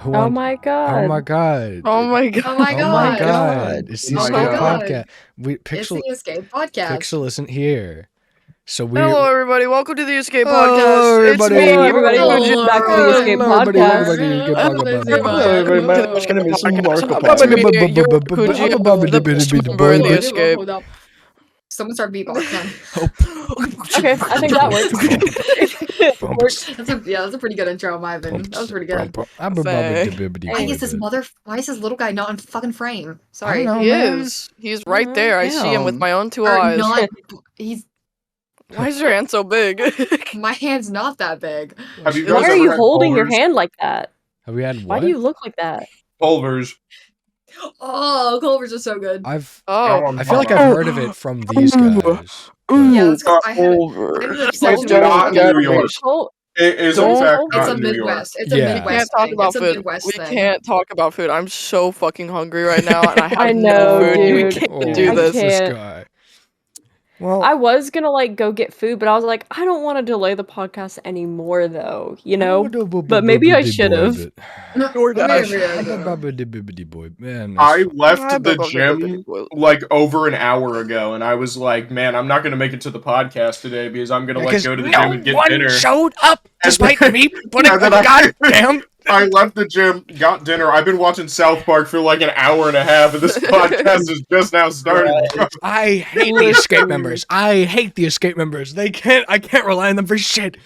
Who Oh wants? my Oh god. my god. Oh my god. Oh my Oh my god. god. It's the Oh my Escape God. podcast. It's Pixel the Escape Podcast. Pixel isn't here. So we Hello, everybody. Welcome to the Escape Hello, Podcast. everybody. It's me, Hello, everybody. Marco Welcome back to the Hello, Escape everybody. Podcast. Welcome back to the Escape Hello, Podcast. everybody. It's My name is Marco It's Polo. me, your Kuji, the best member of the Escape. Hold up. Someone start beatboxing. Okay, I think that works. That's a pretty good intro, in my opinion. That was pretty good. Why is this Why is this little guy not in fucking frame? Sorry. I don't know. He man. is. He's right there. I see him with my own two Or eyes. not. He's. Why is your hand so big? My hand's not that big. Have you Why guys are ever you had holding your Culver's? hand like that? Have we had Why what? do you look like that? Culver's. Oh, Culver's are so good. I Oh. feel like I've heard of it from these guys. Yeah, that's cool. I have it. Over. It's so It's good. not New York. Hold- It is in Don't- fact It's not a New York. Midwest. It's a Yeah. We Midwest can't talk thing. about It's a food. Midwest We thing. can't talk about food. I'm so fucking hungry right now, and I have I no know, food. dude. We can't Oh, do I this. can't. guy. Well, I was gonna like go get food, but I was like, I don't want to delay the podcast anymore, though. You know, but maybe I should have. Man, I left I the don't gym know. like over an hour ago, and I was like, "Man, I'm not gonna make it to the podcast today because I'm gonna like go to the gym and get dinner." showed up despite me putting And then I left the gym, got dinner. I've been watching South Park for like an hour and a half, and this podcast is just now started. I hate the escape members. I hate the escape members. I can't rely on them for shit.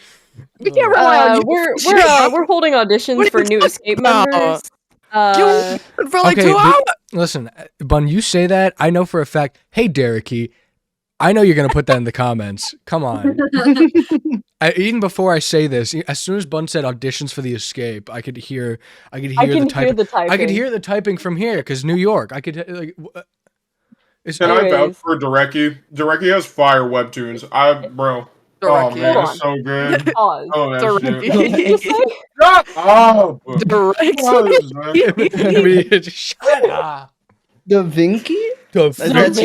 We can't rely on you. We're holding auditions for new escape members. For like Okay, 2 but- hours. Listen, Bun, you say that. I know for a fact. Hey, Dereky, I know you're gonna put that in the comments. Come on. Even before I say this, as soon as Bun said auditions for the escape, I could hear I the can typing. hear the typing. I could hear the typing from here because New York. I could like. Can I vouch Anyways. for Derecki? Derecki has fire webtoons. Bro. Oh Derecki. man, Hold it's so good. Pause. Oh that shit. Derecki. Shut up! Derecki. Shut up. Da Vinci? The That's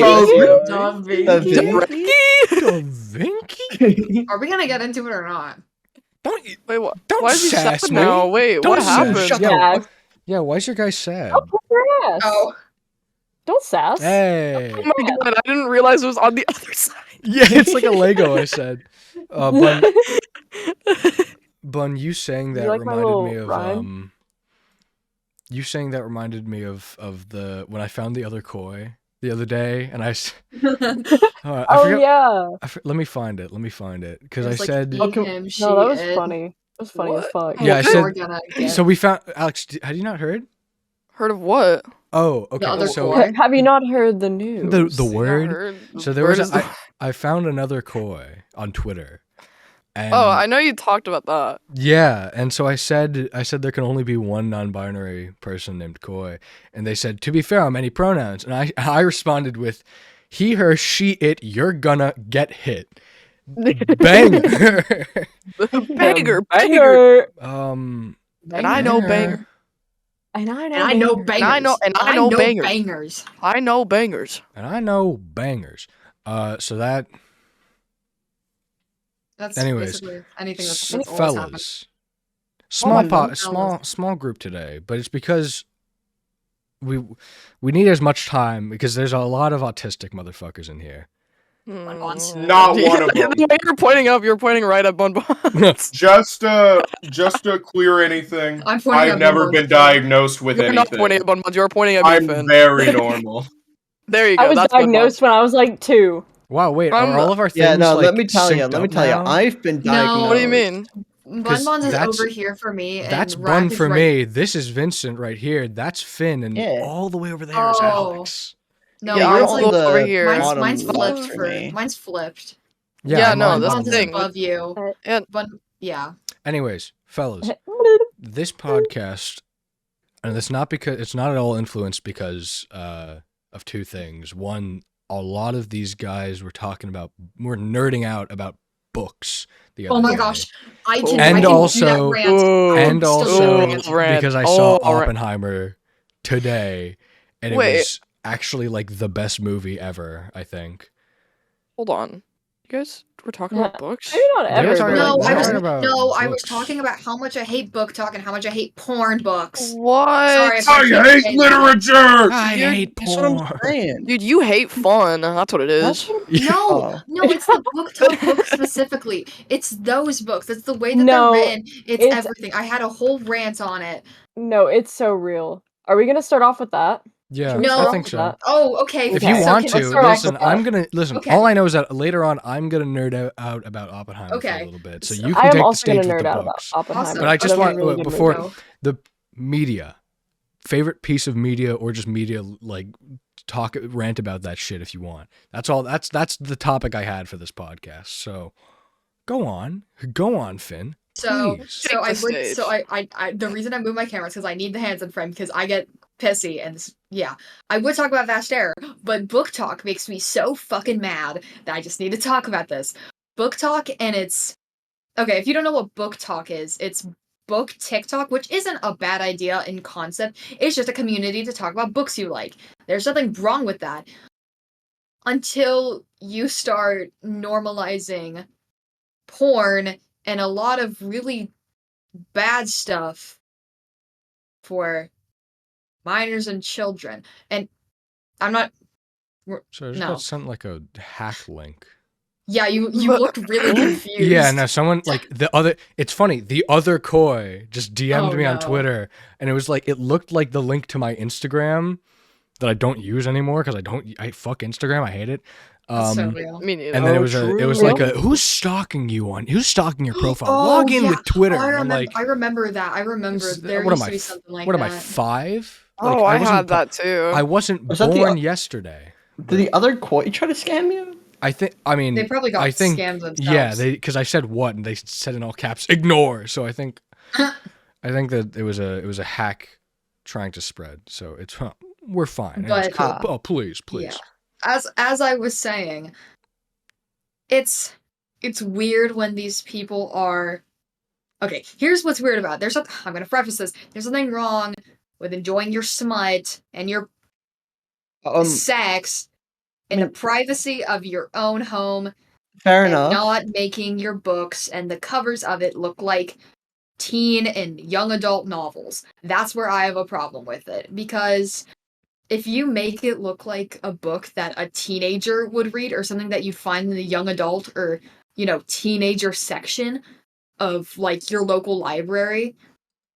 Vinky? Are we gonna get into it or not? Don't you? Wait, what? Don't Why is he sass sad me. now? Wait, Don't what sass. happened? Shut Yeah. up. Yeah, why is your guy sad? Don't put your ass. Oh, Don't sass. Hey. Oh my god, I didn't realize it was on the other side. Yeah, it's like a Lego, I said. Bun, you saying that You like my reminded little me of rhyme? you saying that reminded me of the when I found the other koi the other day, and I Oh forgot, yeah. let me find it because I it's like said he, Okay, him, she, No, that was it. funny. That was funny as fuck. Yeah, I What said- we're gonna get. so we found Alex. Had you not heard? Heard of what? Oh, okay. The other So koi. Have you not heard the news? the Not word. heard. So there Word was is I found another koi on Twitter. And Oh, I know you talked about that. Yeah, and so I said there can only be one non-binary person named Koi, and they said, to be fair, on many pronouns, and I responded with, he, her, she, it, you're gonna get hit, banger. Banger. Banger. And I know banger. And I know. And I know bangers. And I know bangers. bangers. I know bangers. And I know bangers. So that, That's Anyways, basically anything that's always happened. fellas, small fellas. small group today, but it's because we need as much time because there's a lot of autistic motherfuckers in here. Bonbons. Not one of them. The way you're pointing up, you're pointing right at Bonbons. Just to clear anything, I'm pointing I've at never Bonbons. been diagnosed with You're not pointing anything. at Bonbons, you're pointing at me, I'm Finn. very normal. There you go. I was that's diagnosed when I was like 2. Wow, wait, I'm- are all of our things Yeah, no, like, let me tell you. synced Let me up tell you. now? I've been No. diagnosed. What do you mean? Bonbons is that's- over here for me. That's and Bun Rack is for right- me. This is Vincent right here. That's Finn, and Yeah. all the way over there is Oh. Alex. No, Yeah, you're mine's on like the over here. mine's bottom flipped left for me. mine's flipped. Yeah, no, mine- that's Bonbons the is thing. above you. And But yeah. Anyways, fellas, this podcast, and it's not at all influenced because of two things. One, a lot of these guys were nerding out about books the other Oh my day. gosh. I And can I can do also- that rant. Ooh. And Still also doing it. Rant. because I saw Oh, rant. Oppenheimer today, and it Wait. was actually like the best movie ever, I think. Hold on. You guys were talking about books? Maybe not Yeah, ever. talking but- No, about- I was talking about I was books. talking about how much I hate book talk and how much I hate porn books. What? Sorry if I keep hate saying literature. I Dude, hate That's what I'm porn. saying. Dude, you hate fun. That's what it That's is. what No, no, it's the book talk books specifically. It's those books. It's the way that No, they're written. It's it's- everything. I had a whole rant on it. No, it's so real. Are we gonna start off with that? Yeah, Should we No. start I off think with so. that? Oh, okay. If Okay, you so want can- to, let's start off listen, with that. I'm gonna listen. Okay. All I know is that later on, I'm gonna nerd out about Oppenheimer for Okay. a little bit. So So you I can am take the also gonna stage with nerd the out about books. Oppenheimer. Awesome. But I just That was a want- really good before- movie. Go. The media, favorite piece of media, or just media, like rant about that shit if you want. That's all. That's the topic I had for this podcast. So go on, Finn. So, Please. so I Take the would, stage. so I the reason I move my camera is because I need the hands in frame because I get pissy and yeah, I would talk about Vast Error, but book talk makes me so fucking mad that I just need to talk about this. Book talk and it's okay. If you don't know what book talk is, it's book TikTok, which isn't a bad idea in concept. It's just a community to talk about books you like. There's nothing wrong with that until you start normalizing porn and a lot of really bad stuff for minors and children. And I'm not. So I just No. got sent like a hack link. Yeah, you looked really confused. Yeah, no, someone like the other. It's funny. The other Koi just DM'd Oh, me on no. Twitter, and it was like it looked like the link to my Instagram that I don't use anymore because I fuck Instagram. I hate it. That's so real. Me neither. And then Oh, it was true. like who's stalking your profile? Oh, Log in yeah. with Twitter. Oh, I And I'm remember, like, I remember that. I remember This- there what am used I to be f- something like what that. am I 5? Oh, I wasn't had that too. I wasn't Was that the born o- yesterday. Did the other Koi try to scam you? I think. I mean, They probably got I think, scammed themselves. yeah, because I said what, and they said in all caps, ignore. So I think that it was a hack trying to spread. So it's we're fine. And it's But- cool. Oh, please. Yeah. As I was saying, it's weird when these people are okay. Here's what's weird about it. I'm gonna preface this. There's nothing wrong with enjoying your smut and your sex in the privacy of your own home Fair and enough. not making your books and the covers of it look like teen and young adult novels. That's where I have a problem with it because if you make it look like a book that a teenager would read or something that you find in the young adult or, teenager section of like your local library,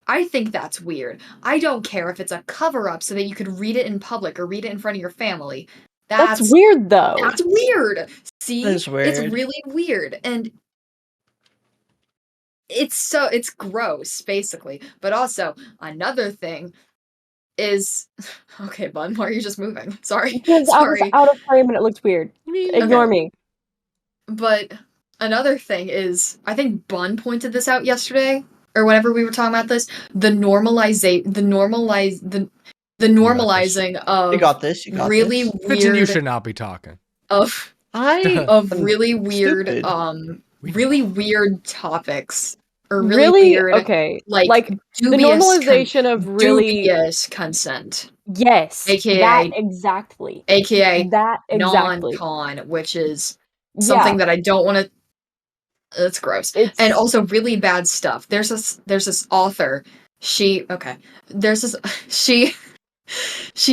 I think that's weird. I don't care if it's a cover up so that you could read it in public or read it in front of your family. That's weird though. That's weird. See, That is weird. It's really weird, and it's gross, basically. But also another thing is, okay, Bun, why are you just moving? Sorry, Because I was sorry. out of frame and it looked weird. Ignore me. But another thing is, I think Bun pointed this out yesterday, or whenever we were talking about this, the normalizing of You got this. You got really this. Vincent, you weird should not be talking. of I'm really weird stupid. really weird topics or really weird okay. like the dubious normalization of really dubious consent, yes, AKA that exactly, aka that exactly. non-con, which is something that I don't want to. It's gross. It's And also really bad stuff. There's this author. She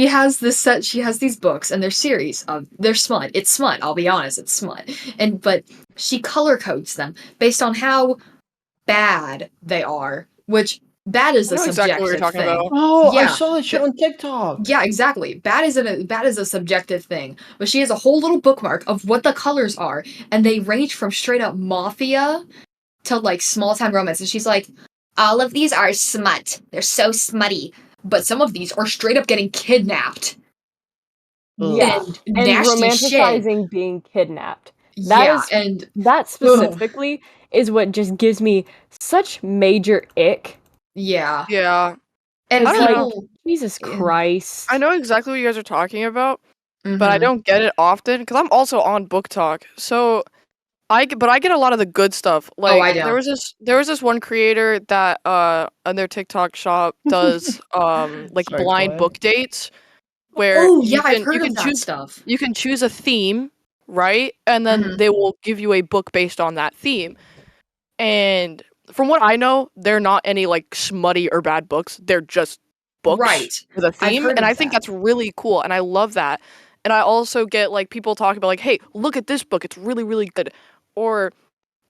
has these books and they're series of they're smut. It's smut, I'll be honest, it's smut. But she color codes them based on how bad they are, which bad is I a know subjective exactly what you're talking thing. about. Oh, I Yeah. saw that shit on TikTok. Yeah, exactly. Bad is a subjective thing. But she has a whole little bookmark of what the colors are, and they range from straight up mafia to like small town romance. And she's like, all of these are smut. They're so smutty. But some of these are straight up getting kidnapped. yeah, And and nasty shit. romanticizing being kidnapped. Yeah, is- and That specifically is what just gives me such major ick. yeah. Yeah. And I don't know. people Jesus Yeah. Christ. I know exactly what you guys are talking about, but I Mhm. don't get it often because I'm also on Book Talk. So I get a lot of the good stuff. Like I don't. there was this one creator that on their TikTok shop does like Sorry, blind Chloe. book dates where Oh you yeah, I've can- heard you of can that choose stuff. you can choose a theme right? And then Mhm. they will give you a book based on that theme. And from what I know, they're not any like smutty or bad books. They're just books Right. with a I've theme, heard and of I think that. that's really cool, and I love that. And I also get like people talking about like, "Hey, look at this book. It's really really good." Or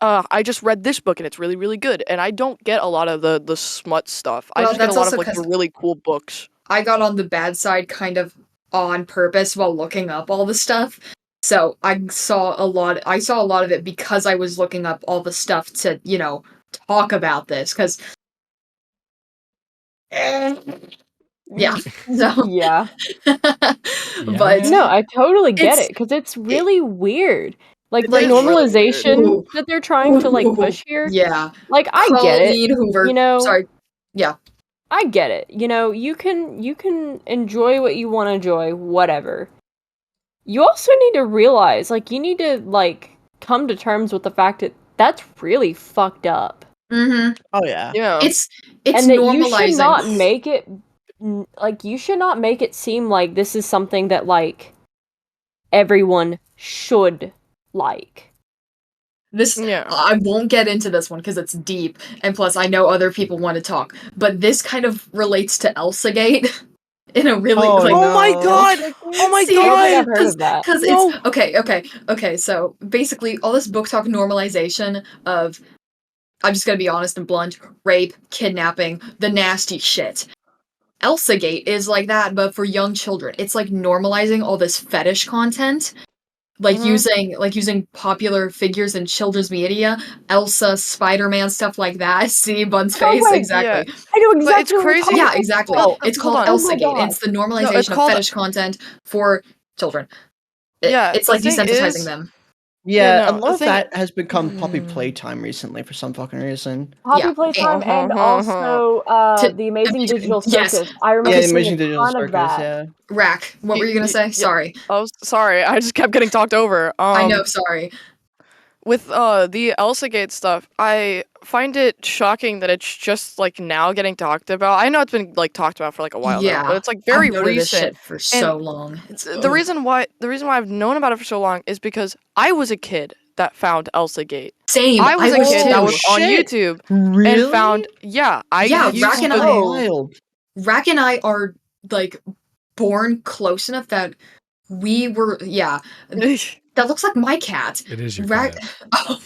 I just read this book and it's really really good. And I don't get a lot of the smut stuff. I Well, just get a that's lot of also like the 'cause really cool books. I got on the bad side kind of on purpose while looking up all the stuff. So I saw a lot of it because I was looking up all the stuff to, talk about this cuz yeah. So Yeah. but man. No, I totally get It's it because it's really weird. Like It the like is really weird. normalization ooh, that they're trying to like push here. yeah. Like I get it, Colleen Hoover. you know. Sorry. Yeah. I get it. You can enjoy what you want to enjoy, whatever. You also need to realize, like, you need to like come to terms with the fact that that's really fucked up, Mhm. Oh yeah. Yeah. It's and that you should normalizing. not make it like you should not make it seem like this is something that like everyone should like. This Yeah. I won't get into this one because it's deep, and plus I know other people want to talk. But this kind of relates to Elsagate in a really Oh, like. Oh my no. god! Oh my See, I don't think I've god! heard of that. Because No. it's okay. So basically, all this book talk normalization of, I'm just gonna be honest and blunt, rape, kidnapping, the nasty shit. Elsagate is like that, but for young children. It's like normalizing all this fetish content. Like Mhm. using popular figures in children's media, Elsa, Spider-Man, stuff like that. See Bun's No face? way. Yeah. Exactly. I know But it's exactly what you're crazy. talking Yeah, about. exactly. Well, It's hold called on. Oh my Elsagate. god. It's the No, normalization it's of called. fetish content for children. Yeah, It's the like thing desensitizing is. them. Yeah, Yeah, a no, lot the of thing. that has become puppy playtime recently for some fucking reason. Poppy Yeah. Playtime and Uh-huh. also To The Amazing Digital yes. Circus. I Yeah, remember the seeing Amazing a Digital ton of Circus, that. yeah. Rack. What were you gonna say? Yeah, Sorry. I was sorry. I just kept getting talked over. I know. Sorry. With the Elsagate stuff, I find it shocking that it's just like now getting talked about. I know it's been like talked about for like a while now, but Yeah. it's like very I've known of this recent. shit for so long. It's The reason why I've known about it for so long is because I was a kid that found Elsagate. same. I was a was kid that too. was on shit. YouTube Really? and found Yeah, used Rack and the I- wild. Rack and I are like born close enough that we were. Yeah, that looks like my cat. It is your Rack. cat. Oh.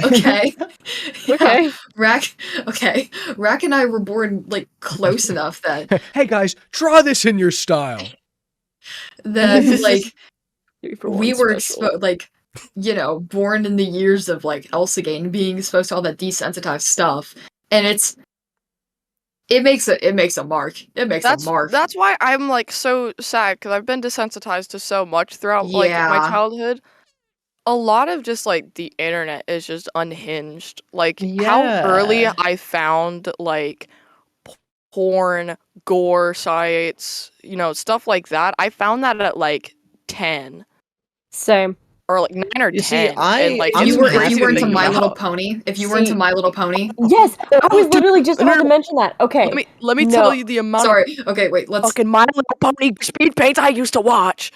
Okay. Yeah, Okay. Rack. Okay, Rack and I were born like close enough that Hey guys, draw this in your style. like 3 for we 1 were special. born in the years of like Elsagate and being exposed to all that desensitized stuff, and it makes a mark. It makes a mark. That's why I'm like so sad because I've been desensitized to so much throughout like my Yeah. childhood. A lot of just like the internet is just unhinged. Like how early Yeah. I found like porn, gore sites, stuff like that. I found that at like 10 Same. or like 9 or You see, 10. And like If I'm it's you were crazy to into think My Little about. Pony, if you were into See- My Little Pony, Yes, I was dude, literally just about no, to mention that. Okay. Let me No. tell you the amount of sorry. Okay, wait. Let's. fucking My Little Pony speed paints I used to watch.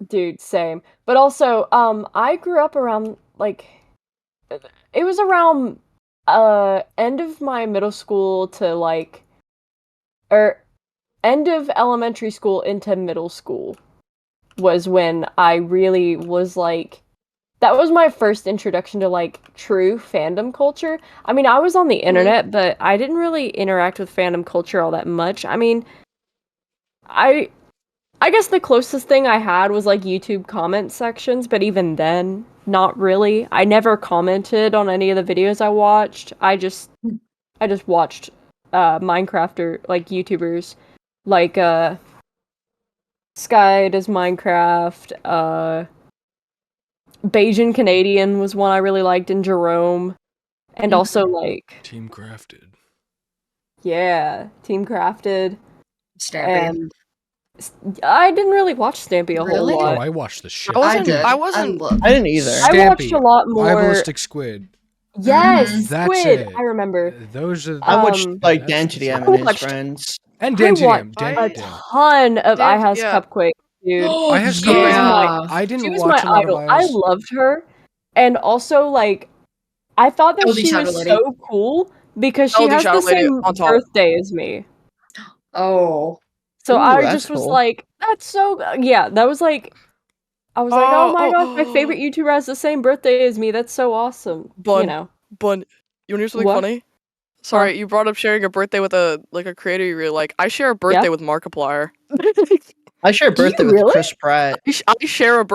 Dude, same. But also, I grew up around like it was around end of my middle school to like or end of elementary school into middle school was when I really was like that was my first introduction to like true fandom culture. I mean, I was on the internet, but I didn't really interact with fandom culture all that much. I mean, I guess the closest thing I had was like YouTube comment sections, but even then, not really. I never commented on any of the videos I watched. I just watched Minecrafter like YouTubers like Sky does Minecraft, Bayesian Canadian was one I really liked, and Jerome. And also like Team crafted. yeah, Team Crafted. Stampy. And I didn't really watch Stampy a Really? whole Oh, lot. I watched the shit. I did. wasn't. I didn't either. I watched a lot more. Ballistic Squid. Yes, Mhm. That's Squid. it. I remember. Those are. I watched like that's Dan the to DM shit. and his watched- friends. And I Dan watched Dan. a ton of Dan- iHouse yeah. Cupquake. dude. I have She some. was yeah. I didn't She was watch my a lot idol. of I Eyes. loved her, and also like I thought that Goldie she Shadow was Lady. so cool because she Goldie has Shadow the Lady same on top. birthday as me. Oh. So Ooh, I that's just was cool. like, that's so yeah. That was like, I was like, oh my gosh, my oh, favorite YouTuber has the same birthday as me. That's so awesome. You Bun, know. Bun, you wanna hear something What? funny? Sorry, you brought up sharing a birthday with a creator you really like. I share a birthday with Markiplier. I share a Do you birthday with really? Chris Pratt. I share a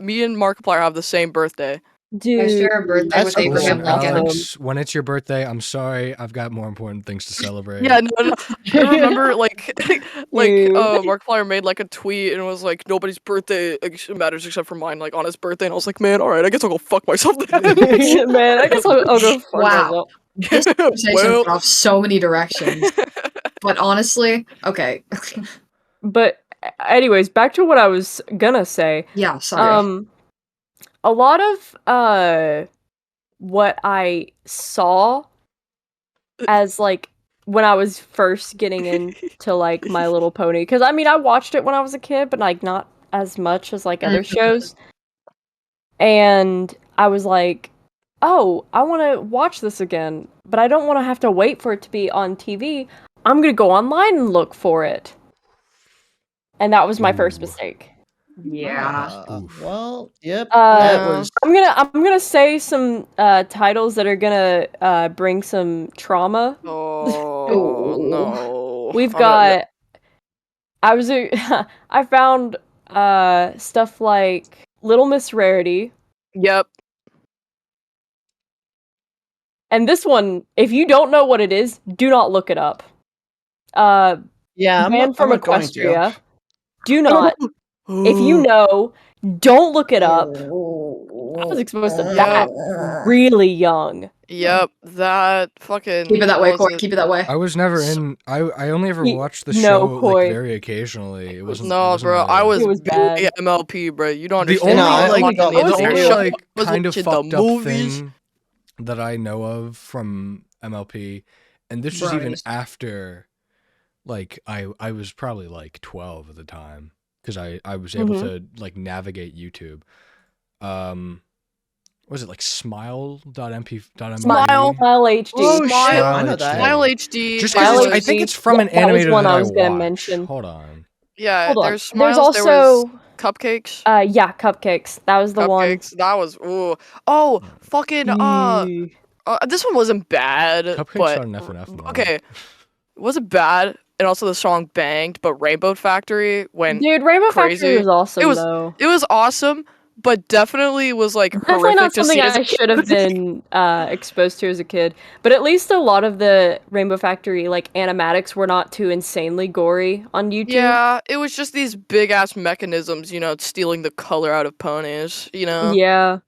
me and Markiplier have the same birthday. I Dude, share a birthday That's with so cool. Abraham Listen, Lincoln. Alex, when it's your birthday, I'm sorry. I've got more important things to celebrate. Yeah, no. I remember like Dude. Markiplier made like a tweet and it was like nobody's birthday matters except for mine, like on his birthday, and I was like, man, all right, I guess I'll go fuck myself then. Man, I guess I'll go fuck Wow. myself. This conversation Well. went off so many directions. But honestly, okay. But anyways, back to what I was gonna say. Yeah, sorry. A lot of what I saw as like when I was first getting into like My Little Pony, because I mean I watched it when I was a kid, but like not as much as like other shows. And I was like, oh, I want to watch this again, but I don't want to have to wait for it to be on TV. I'm gonna go online and look for it. And that was my first Ooh. mistake. Yeah. Oof. Well, yep. Uh, That Yeah. was. I'm gonna say some titles that are gonna bring some trauma. Oh no. We've I'm gonna- got I found stuff like Little Miss Rarity, Yep. and this one, if you don't know what it is, do not look it up. Yeah, Man from not going to. Equestria. Do not. If you know, don't look it up. I was exposed to that really young. Yep, that fucking. Keep it that way, what was Corey. it? Keep it that way. I was never in. I only ever He- watched the no, show like Coy. very occasionally. It wasn't. it No, wasn't bro, really I a- was It was barely bad. MLP, bro. You don't The understand. only No, I like only got the Little only Miss like was kind of watching the fucked up movies. thing that I know of from MLP, and this was even Bronies. after, like I was probably like 12 at the time because I was able to like navigate YouTube. Was it like smile.mp.mp? Smile. Smile HD. Oh shit! Smile- I know HD. that. Smile HD. Just there Smile because I was- think HD. it's from an Yeah, that was animator one that I I was gonna watch. mention. Hold on. Yeah, Hold on. there's Smiles. There's There was also Cupcakes. yeah, Cupcakes. That was the one. Cupcakes. That was ooh. Oh, fucking Ew. this one wasn't bad, Cupcakes but are an FNF mode. okay, it wasn't bad, and also the song banged. But Rainbow Factory went. Dude, Rainbow crazy. Factory was awesome It was- though. It was awesome, but definitely was like Definitely horrific not to something see as a I should have been exposed to as a kid. But at least a lot of the Rainbow Factory like animatics were not too insanely gory on YouTube. Yeah, it was just these big ass mechanisms, you know, stealing the color out of ponies. You know, Yeah.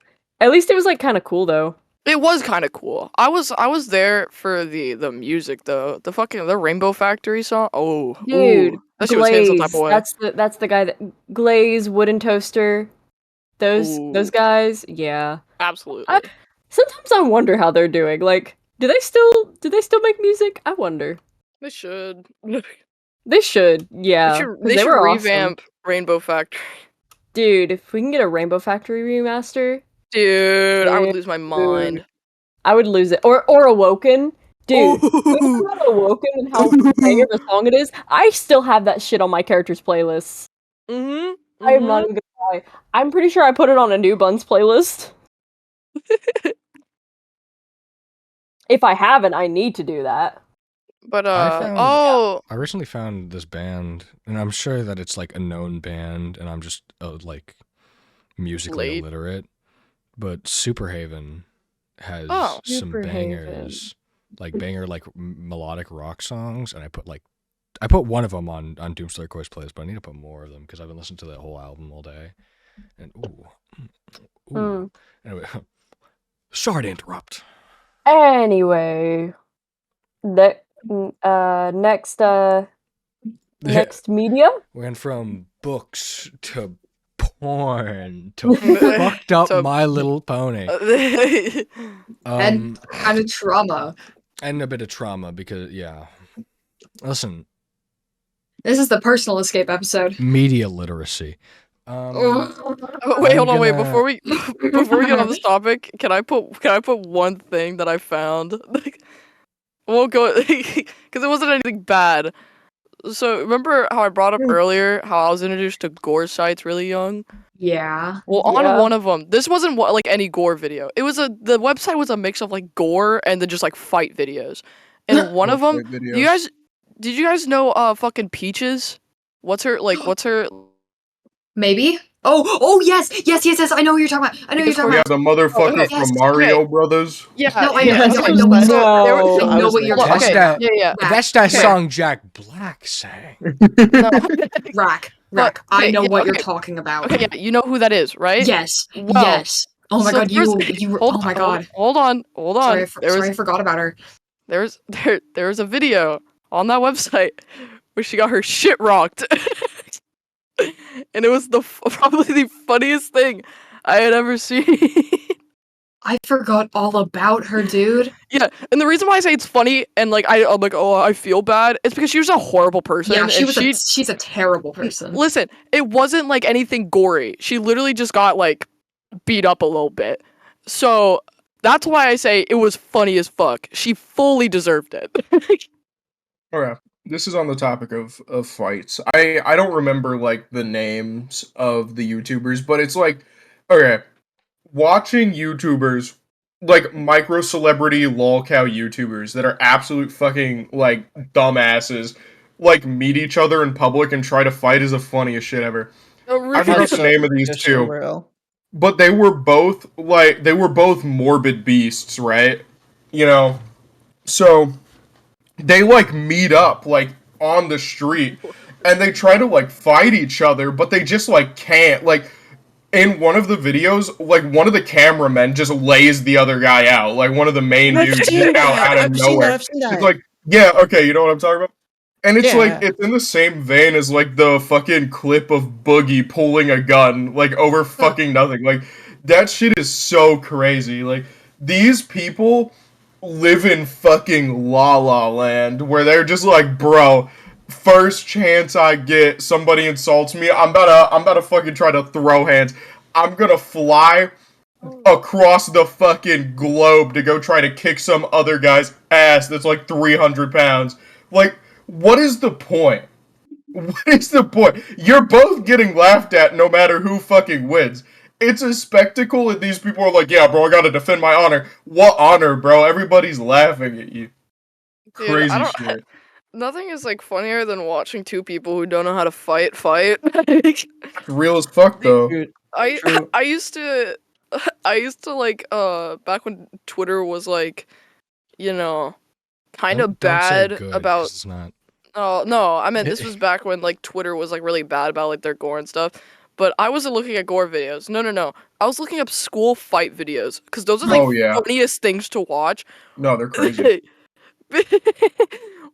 At least it was like kind of cool though. it was kind of cool. I was there for the music though. The Rainbow Factory song. Oh, Dude, ooh, that shit was hitting some type Glaze. of way. That's the guy that Glaze, Wooden Toaster. Those Ooh. guys, yeah. Absolutely. Sometimes I wonder how they're doing. Like, do they still make music? I wonder. They should. They should, yeah. 'cause They should were awesome. revamp Rainbow Factory. Dude, if we can get a Rainbow Factory remaster, Dude, I would Dude. lose my mind. I would lose it. Or Awoken. Dude, Ooh. about Awoken and how banger of a song it is. I still have that shit on my characters playlist. Mhm. I am not even gonna lie. I'm pretty sure I put it on a New Buns playlist. If I haven't, I need to do that. But I found- oh, I recently found this band, and I'm sure that it's like a known band, and I'm just like musically Late. illiterate. But Superhaven has Oh. some Superhaven. bangers, like melodic rock songs, and I put one of them on Doomslayer Coy's playlist, but I need to put more of them because I've been listening to that whole album all day. And ooh. Anyway, sorry to interrupt. Anyway, next media. Went from books to porn to fucked up To- My Little Pony. And kind of trauma. And a bit of trauma because, yeah. Listen, This is the personal escape episode. Media literacy. Oh, wait, hold on, wait. gonna- Before we get on this topic, can I put one thing that I found? I won't go because it wasn't anything bad. So remember how I brought up earlier how I was introduced to gore sites really young? Yeah. Well, on Yeah. one of them, this wasn't like any gore video. It was the website was a mix of like gore and then just like fight videos. And one of them, did you guys know fucking Peaches? What's her Maybe. Oh yes. I know what you're talking about. I know what you're talking Yeah, about. the motherfucker yes, from Mario Brothers. Yeah, No, I yeah, know. yeah. I know what you're No. I know what you're That's talking that- about. Yeah. That's that Okay. song Jack Black sang. No. Rack. But- I okay, know yeah, what you're okay. talking about. Okay, yeah, you know who that is, right? Yes. Well, Yes. Oh my so god, there's- you hold oh my on, god. Hold on. Sorry, There I forgot about her. was a video on that website where she got her shit rocked. And it was probably the funniest thing I had ever seen. I forgot all about her, dude. Yeah, and the reason why I say it's funny and like I'm like, oh, I feel bad, it's because she was a horrible person. Yeah, and she's a terrible person. Listen, it wasn't like anything gory. She literally just got like beat up a little bit. So that's why I say it was funny as fuck. She fully deserved it. Okay. This is on the topic of fights. I don't remember like the names of the YouTubers, but it's like, okay, watching YouTubers like micro celebrity lolcow YouTubers that are absolute fucking like dumbasses like meet each other in public and try to fight is the funniest shit ever. I forgot the name of these two, Real. but they were both morbid beasts, right? You know, so they like meet up like on the street and they try to like fight each other, but they just like can't. Like in one of the videos, like one of the cameramen just lays the other guy out, like one of the main dudes just out of nowhere. I've seen that. It's like, yeah, okay, you know what I'm talking about? And it's like, Yeah. it's in the same vein as like the fucking clip of Boogie pulling a gun, like over fucking nothing. Like, that shit is so crazy. Like, these people live in fucking La La Land where they're just like, bro, first chance I get, somebody insults me, I'm about to fucking try to throw hands. I'm gonna fly across the fucking globe to go try to kick some other guy's ass that's like 300 pounds. Like, what is the point? What is the point? You're both getting laughed at no matter who fucking wins. It's a spectacle and these people are like, yeah, bro, I gotta defend my honor. What honor, bro? Everybody's laughing at you. Dude, Crazy I don't- shit. Nothing is like funnier than watching two people who don't know how to fight. Real as fuck, though. Dude, I True. I used to like back when Twitter was like, you know, kind of Don't say bad good, about 'cause it's not. Oh no, I meant this was back when like Twitter was like really bad about like their gore and stuff. But I wasn't looking at gore videos. No. I was looking up school fight videos because those are like Oh, yeah. funniest things to watch. No, they're crazy.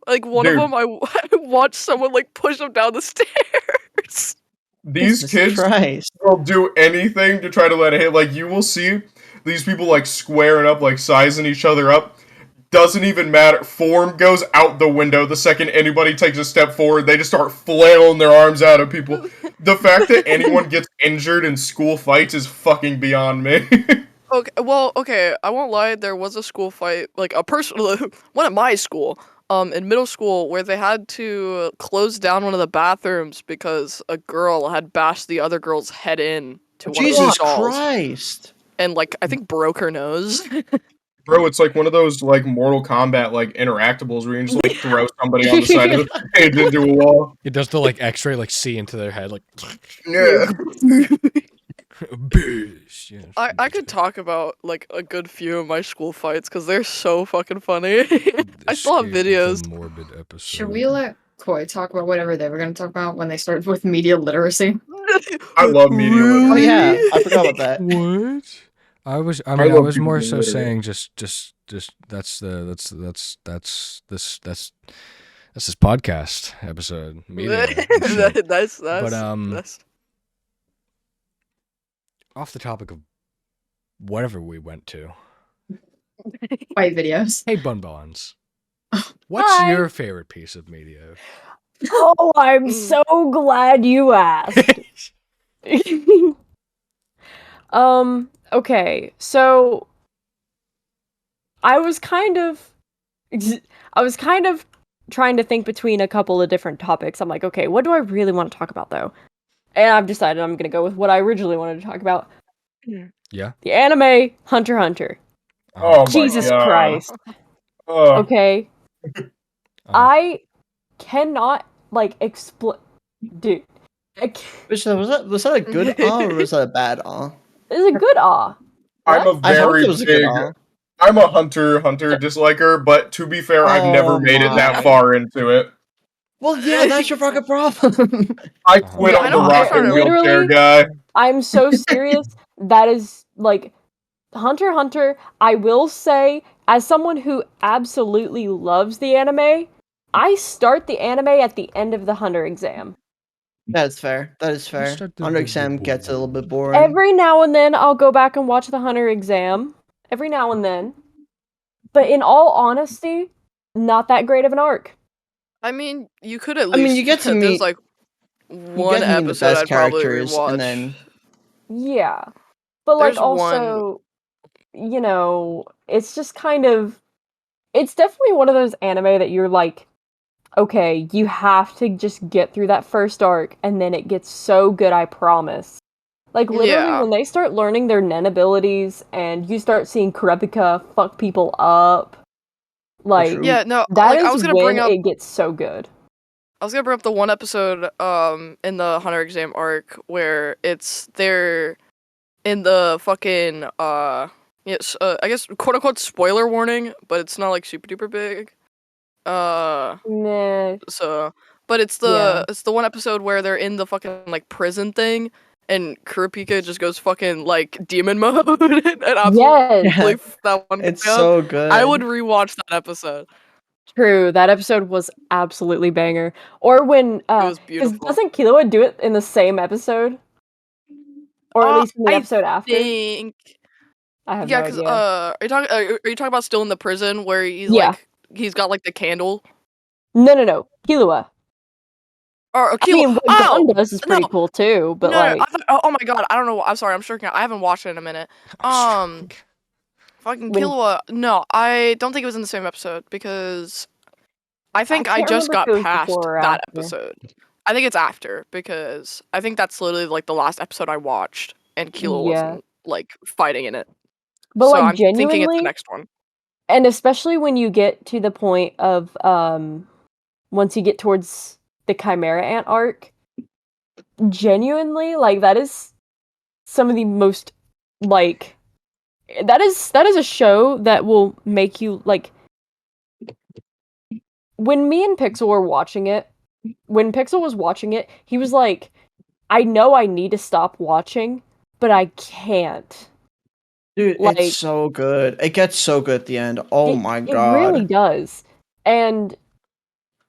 Like one Dude. of them, I watched someone like push them down the stairs. These Jesus kids Christ. will do anything to try to let it hit. Like, you will see these people, like, squaring up, like, sizing each other up. Doesn't even matter. Form goes out the window the second anybody takes a step forward. They just start flailing their arms out at people. The fact that anyone gets injured in school fights is fucking beyond me. Okay, I won't lie. There was a school fight, like a personal one at my school, in middle school, where they had to close down one of the bathrooms because a girl had bashed the other girl's head in to one of the Jesus stalls, Christ. and like I think broke her nose. Bro, it's like one of those, like, Mortal Kombat, like, interactables where you can just, like, throw somebody on the side of the stage into a wall. It does the like X-ray, like see into their head, like. Yeah. Bish. Yeah, I could talk about like a good few of my school fights because they're so fucking funny. I still have This is videos. a morbid episode. Should we let Koi talk about whatever they were going to talk about when they started with media literacy? I love media Oh literacy. yeah, I forgot about that. What? I was love people more being so literate. saying just that's this podcast episode. Media and shit. that's But, that's Off the topic of whatever we went to. Fight videos. Hey Bun Bonds. What's Hi. your favorite piece of media? Oh, I'm so glad you asked. Okay, so I was kind of trying to think between a couple of different topics. I'm like, okay, what do I really want to talk about though? And I've decided I'm gonna go with what I originally wanted to talk about. Yeah. The anime Hunter x Hunter. Oh my Jesus god. Christ. Ugh. Okay. Uh-huh. I cannot explain. Dude, Was that a good or was that a bad it's a good awe. I'm a What? I hope very it was a good big. I'm a Hunter disliker, but to be fair, I've never Oh made it that my. far into it. Well, yeah, that's your fucking problem. I Uh-huh. quit Yeah, on I the know, I rocking started- wheelchair literally- guy. I'm so serious. That is Hunter x Hunter. I will say, as someone who absolutely loves the anime, I start the anime at the end of the Hunter exam. That's fair. That is fair. start the- Under the- exam the- gets a little bit boring. Every now and then, I'll go back and watch the Hunter exam. Every now and then. But in all honesty, not that great of an arc. I mean, you could at I least. mean, you get to there's meet- like You one get to meet the episode best I'd probably characters, rewatch. and then Yeah. But There's also, it's just kind of it's definitely one of those anime that you're like, okay, you have to just get through that first arc and then it gets so good, I promise. Like literally Yeah. when they start learning their nen abilities and you start seeing Kurapika fuck people up, like true. Yeah, no, that like is I was gonna when bring up. it gets so good. I was gonna bring up the one episode in the Hunter exam arc where they're in the fucking yes I guess quote unquote spoiler warning, but it's not like super duper big. Meh. So but it's the one episode where they're in the fucking like prison thing and Kurapika just goes fucking like demon mode and absolutely Yes, f- that one it's guy up. so good. I would rewatch that episode. true. That episode was absolutely banger. Or when It was 'cause beautiful. doesn't Killua do it in the same episode? Or at least in the I episode after? think I have yeah, no because idea. are you talking about still in the prison where he's Yeah. like he's got like the candle No. Killua. or I mean, what oh Gon does is pretty no. cool too, but no, like, I thought, oh my god, I don't know. I'm sorry, I'm sure I haven't watched it in a minute. Fucking When- Killua. No, I don't think it was in the same episode because I think I can't just remember got if it was past before or that after. episode. I think it's after because I think that's literally like the last episode I watched and Killua Yeah. wasn't like fighting in it. but so like I'm thinking it's the genuinely, next one. and especially when you get to the point of once you get towards the Chimera Ant arc, genuinely, like that is some of the most like that is a show that will make you like when me and Pixel were watching it, when Pixel was watching it, he was like, I know I need to stop watching, but I can't. Dude, like- it's so good. It gets so good at the end. Oh my god. It really does. And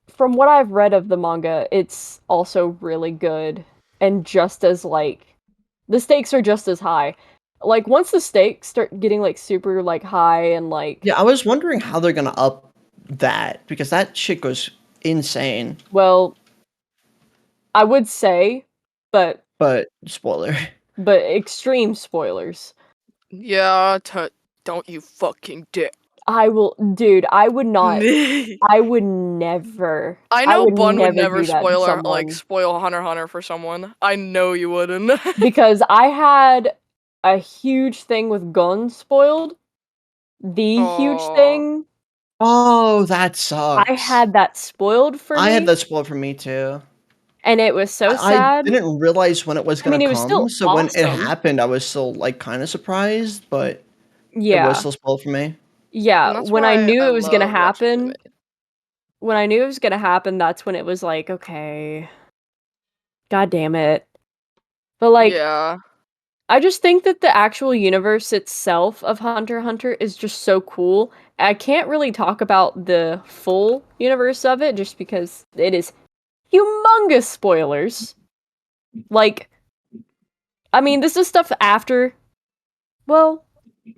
from what I've read of the manga, it's also really good and just as like the stakes are just as high. Like once the stakes start getting like super like high and like Yeah, I was wondering how they're gonna up that because that shit goes insane. well, I would say, but But spoiler. extreme spoilers. Yeah, don't you fucking dare. I will, dude. I would not. I I would never. know would Bun would never never do that to someone. spoil Hunter x Hunter for someone. I know you wouldn't. Because I had a huge thing with Gon spoiled. The huge Aw. thing. Oh, that sucks. I had that spoiled for me. I had that spoiled for me too. and it was so I sad. didn't realize when it was gonna mean, it was come, still so when it awesome. happened, I was still like kind of surprised, but it Yeah, was still spoiled for me. And yeah. that's When I why knew it was gonna love watching happen, anime. when I knew it was gonna happen, that's when it was like, okay, god damn it. But like, yeah. I just think that the actual universe itself of Hunter x Hunter is just so cool. I can't really talk about the full universe of it just because it is humongous spoilers. Like, I mean, this is stuff after. Well,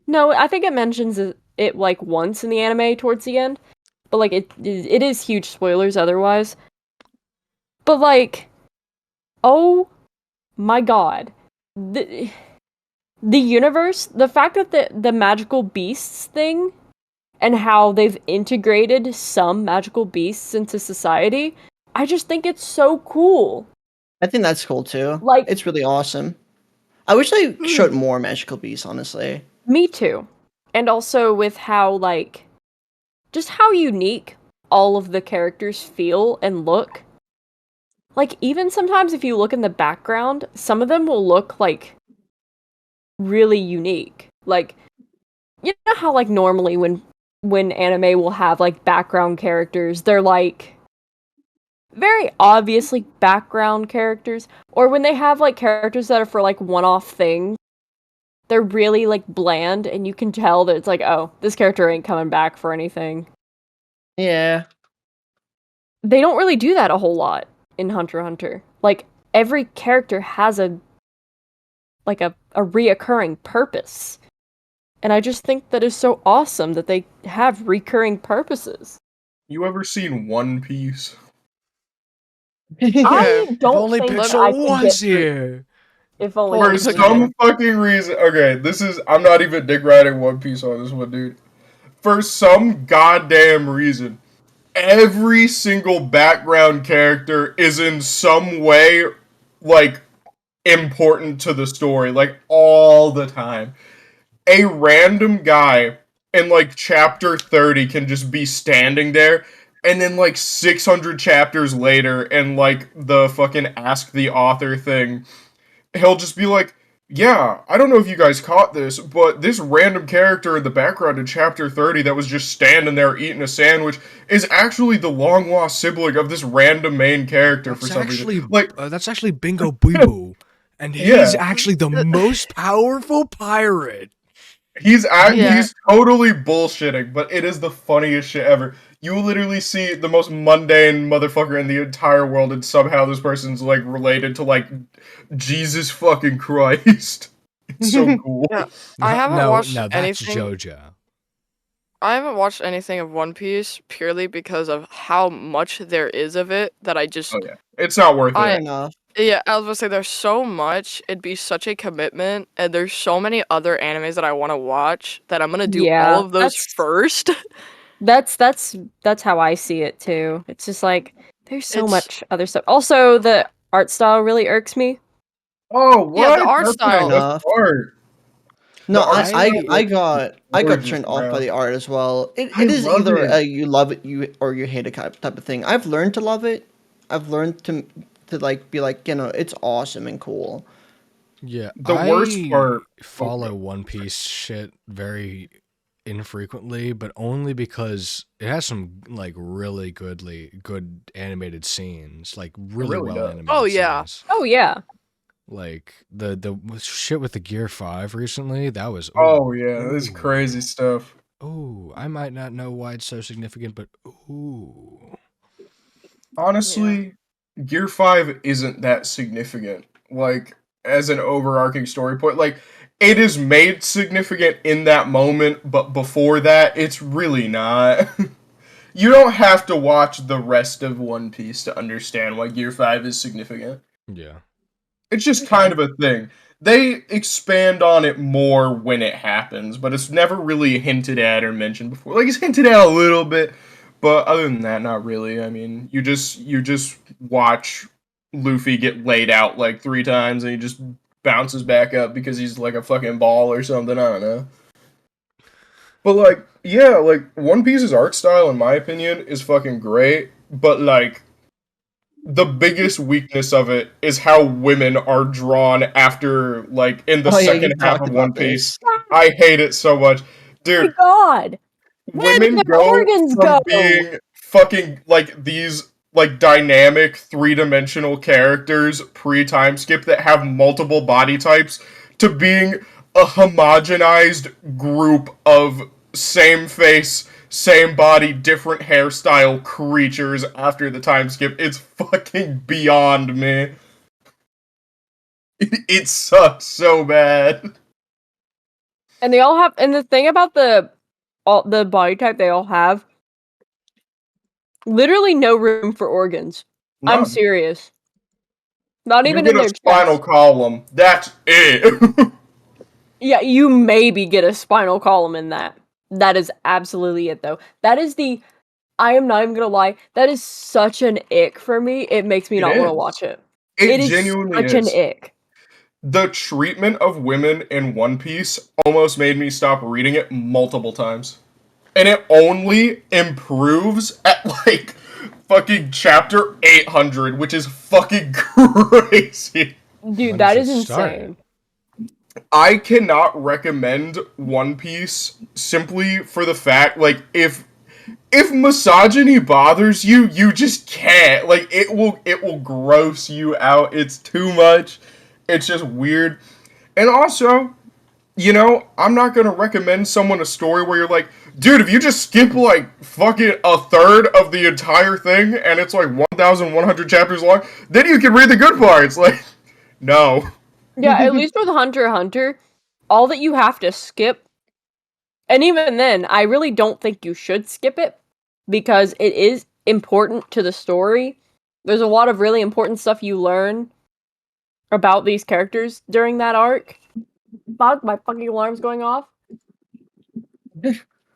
no, I think it mentions it like once in the anime towards the end, but like it is huge spoilers otherwise. But like, oh my god. The universe, the fact that the magical beasts thing and how they've integrated some magical beasts into society, I just think it's so cool. I think that's cool too. Like- it's really awesome. I wish they showed more magical beasts, honestly. Me too. And also with how, like, just how unique all of the characters feel and look. Like, even sometimes if you look in the background, some of them will look, like, really unique. Like, you know how, like, normally when anime will have, like, background characters, they're, like, very obviously background characters. Or when they have, like, characters that are for, like, one-off things, they're really, like, bland, and you can tell that it's like, oh, this character ain't coming back for anything. Yeah. They don't really do that a whole lot in Hunter x Hunter. Like, every character has a reoccurring purpose. And I just think that is so awesome that they have recurring purposes. You ever seen One Piece? I If don't only think Pixel I can get was through. here. If only Well, For Pixel it's was okay. some fucking reason, okay, I'm not even dick riding One Piece on this one, dude. For some goddamn reason, every single background character is in some way, like, important to the story, like, all the time. A random guy in, like, chapter 30 can just be standing there, and then, like, 600 chapters later, and, like, the fucking ask the author thing, he'll just be like, yeah, I don't know if you guys caught this, but this random character in the background in chapter 30 that was just standing there eating a sandwich is actually the long lost sibling of this random main character for That's some actually reason. Like, that's actually Bingo Boo, and he's Yeah. actually the most powerful pirate. he's Yeah. he's totally bullshitting, but it is the funniest shit ever. You will literally see the most mundane motherfucker in the entire world, and somehow this person's like related to like Jesus fucking Christ. It's so cool. Yeah. I haven't watched now that's anything. JoJo. I haven't watched anything of One Piece purely because of how much there is of it that I just Oh yeah, it's not worth I- Fair it. enough. yeah, I was gonna say there's so much, it'd be such a commitment, and there's so many other animes that I want to watch that I'm gonna do Yeah, all of those that's- first. That's how I see it too. It's just like there's so It's- much other stuff. Also, the art style really irks me. Oh, what? Yeah, the art That's style. the best part. No, The art I style got gorgeous, turned off by bro. the art as well. I It is love either it. you love it or you hate it type of thing. I've learned to love it. I've learned to like be like, it's awesome and cool. Yeah, The worst part- follow One Piece shit very infrequently, but only because it has some like really good animated scenes, like really really well does. animated. Oh, yeah. scenes. Oh yeah. Like the shit with the Gear 5 recently, that was Oh yeah, this is ooh. crazy stuff. Ooh, I might not know why it's so significant, but ooh. Honestly, Gear 5 isn't that significant. Like, as an overarching story point, like, it is made significant in that moment, but before that, it's really not. You don't have to watch the rest of One Piece to understand why Gear 5 is significant. Yeah. It's just kind of a thing. They expand on it more when it happens, but it's never really hinted at or mentioned before. Like, it's hinted at a little bit, but other than that, not really. I mean, you just watch Luffy get laid out like 3 times and he just bounces back up because he's like a fucking ball or something. I don't know. But like, yeah, like One Piece's art style, in my opinion, is fucking great. But like, the biggest weakness of it is how women are drawn after, like, in the Oh, yeah, second you've half talked of One about Piece. this. I hate it so much. Oh Dude, my god. Where did women the go organs from go? being fucking like these like dynamic 3-dimensional characters pre-time skip that have multiple body types to being a homogenized group of same face, same body, different hairstyle creatures after the time skip. It's fucking beyond me. It sucks so bad. And they all have, and the thing about the body type they all have, literally no room for organs. I'm None. serious. Not You even get in a their spinal chest. column. That's it. Yeah, you maybe get a spinal column in that. That is absolutely it, though. That is the. I am not even gonna lie. That is such an ick for me. It makes me It not want to is. watch it. It It is genuinely such an is. ick. The treatment of women in One Piece almost made me stop reading it multiple times. And it only improves at like fucking chapter 800, which is fucking crazy. Dude, When that does is it start? insane. I cannot recommend One Piece simply for the fact, like, if misogyny bothers you, you just can't. Like, it will gross you out. It's too much. It's just weird. And also, you know, I'm not gonna recommend someone a story where you're like, dude, if you just skip like fucking a third of the entire thing and it's like 1,100 chapters long, then you can read the good parts. Like, no. Yeah, at least with Hunter x Hunter, all that you have to skip, and even then, I really don't think you should skip it because it is important to the story. There's a lot of really important stuff you learn about these characters during that arc. Fuck, my fucking alarm's going off.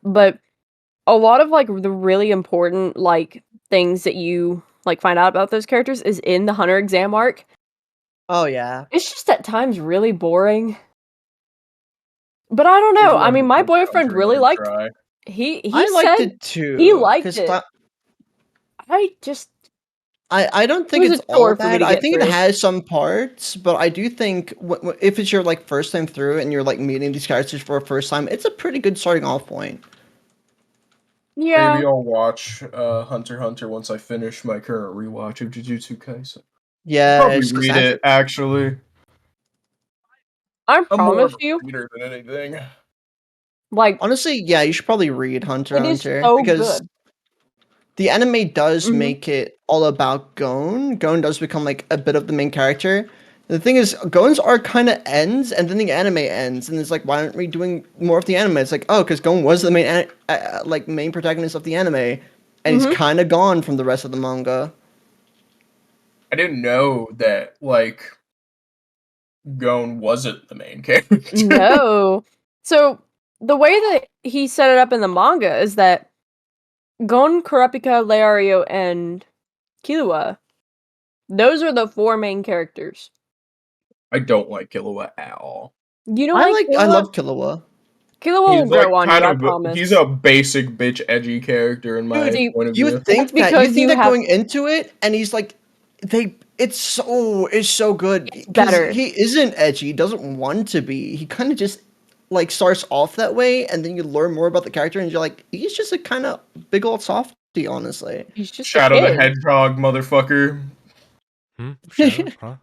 But a lot of like the really important like things that you like find out about those characters is in the Hunter exam arc. Oh yeah. It's just at times really boring. But I don't know. I mean, my boyfriend really liked. He I liked said it too. he liked 'cause it. I just I don't think was it's a chore all for me bad. to I get think it through. has some parts, but I do think if it's your like first time through and you're like meeting these characters for the first time, it's a pretty good starting off point. Yeah. Maybe I'll watch Hunter x Hunter once I finish my current rewatch of Jujutsu Kaisen. Yeah, Probably it's 'cause read it, actually. I I'm more promise of a you, reader than anything. like honestly, yeah, you should probably read Hunter it x is Hunter so because good. the anime does Mhm. make it all about Gon. Gon does become like a bit of the main character. The thing is, Gon's arc kind of ends, and then the anime ends, and it's like, why aren't we doing more of the anime? It's like, oh, because Gon was the main main protagonist of the anime, and he's Mhm. kind of gone from the rest of the manga. I didn't know that, like, Gon wasn't the main character. No. So the way that he set it up in the manga is that Gon, Kurapika, Leario, and Killua, those are the four main characters. I don't like Killua at all. You don't like I Killua? love Killua. Killua will He's like grow on you, I promise. he's a basic bitch edgy character in my See, point of You view. would think That's that because you have- going into it, and he's like, it's so good because better. he isn't edgy. He doesn't want to be. He kind of just like starts off that way, and then you learn more about the character, and you're like, he's just a kind of big old softy, honestly. He's just Shadow a the kid. Hedgehog, motherfucker. Shadow? Huh?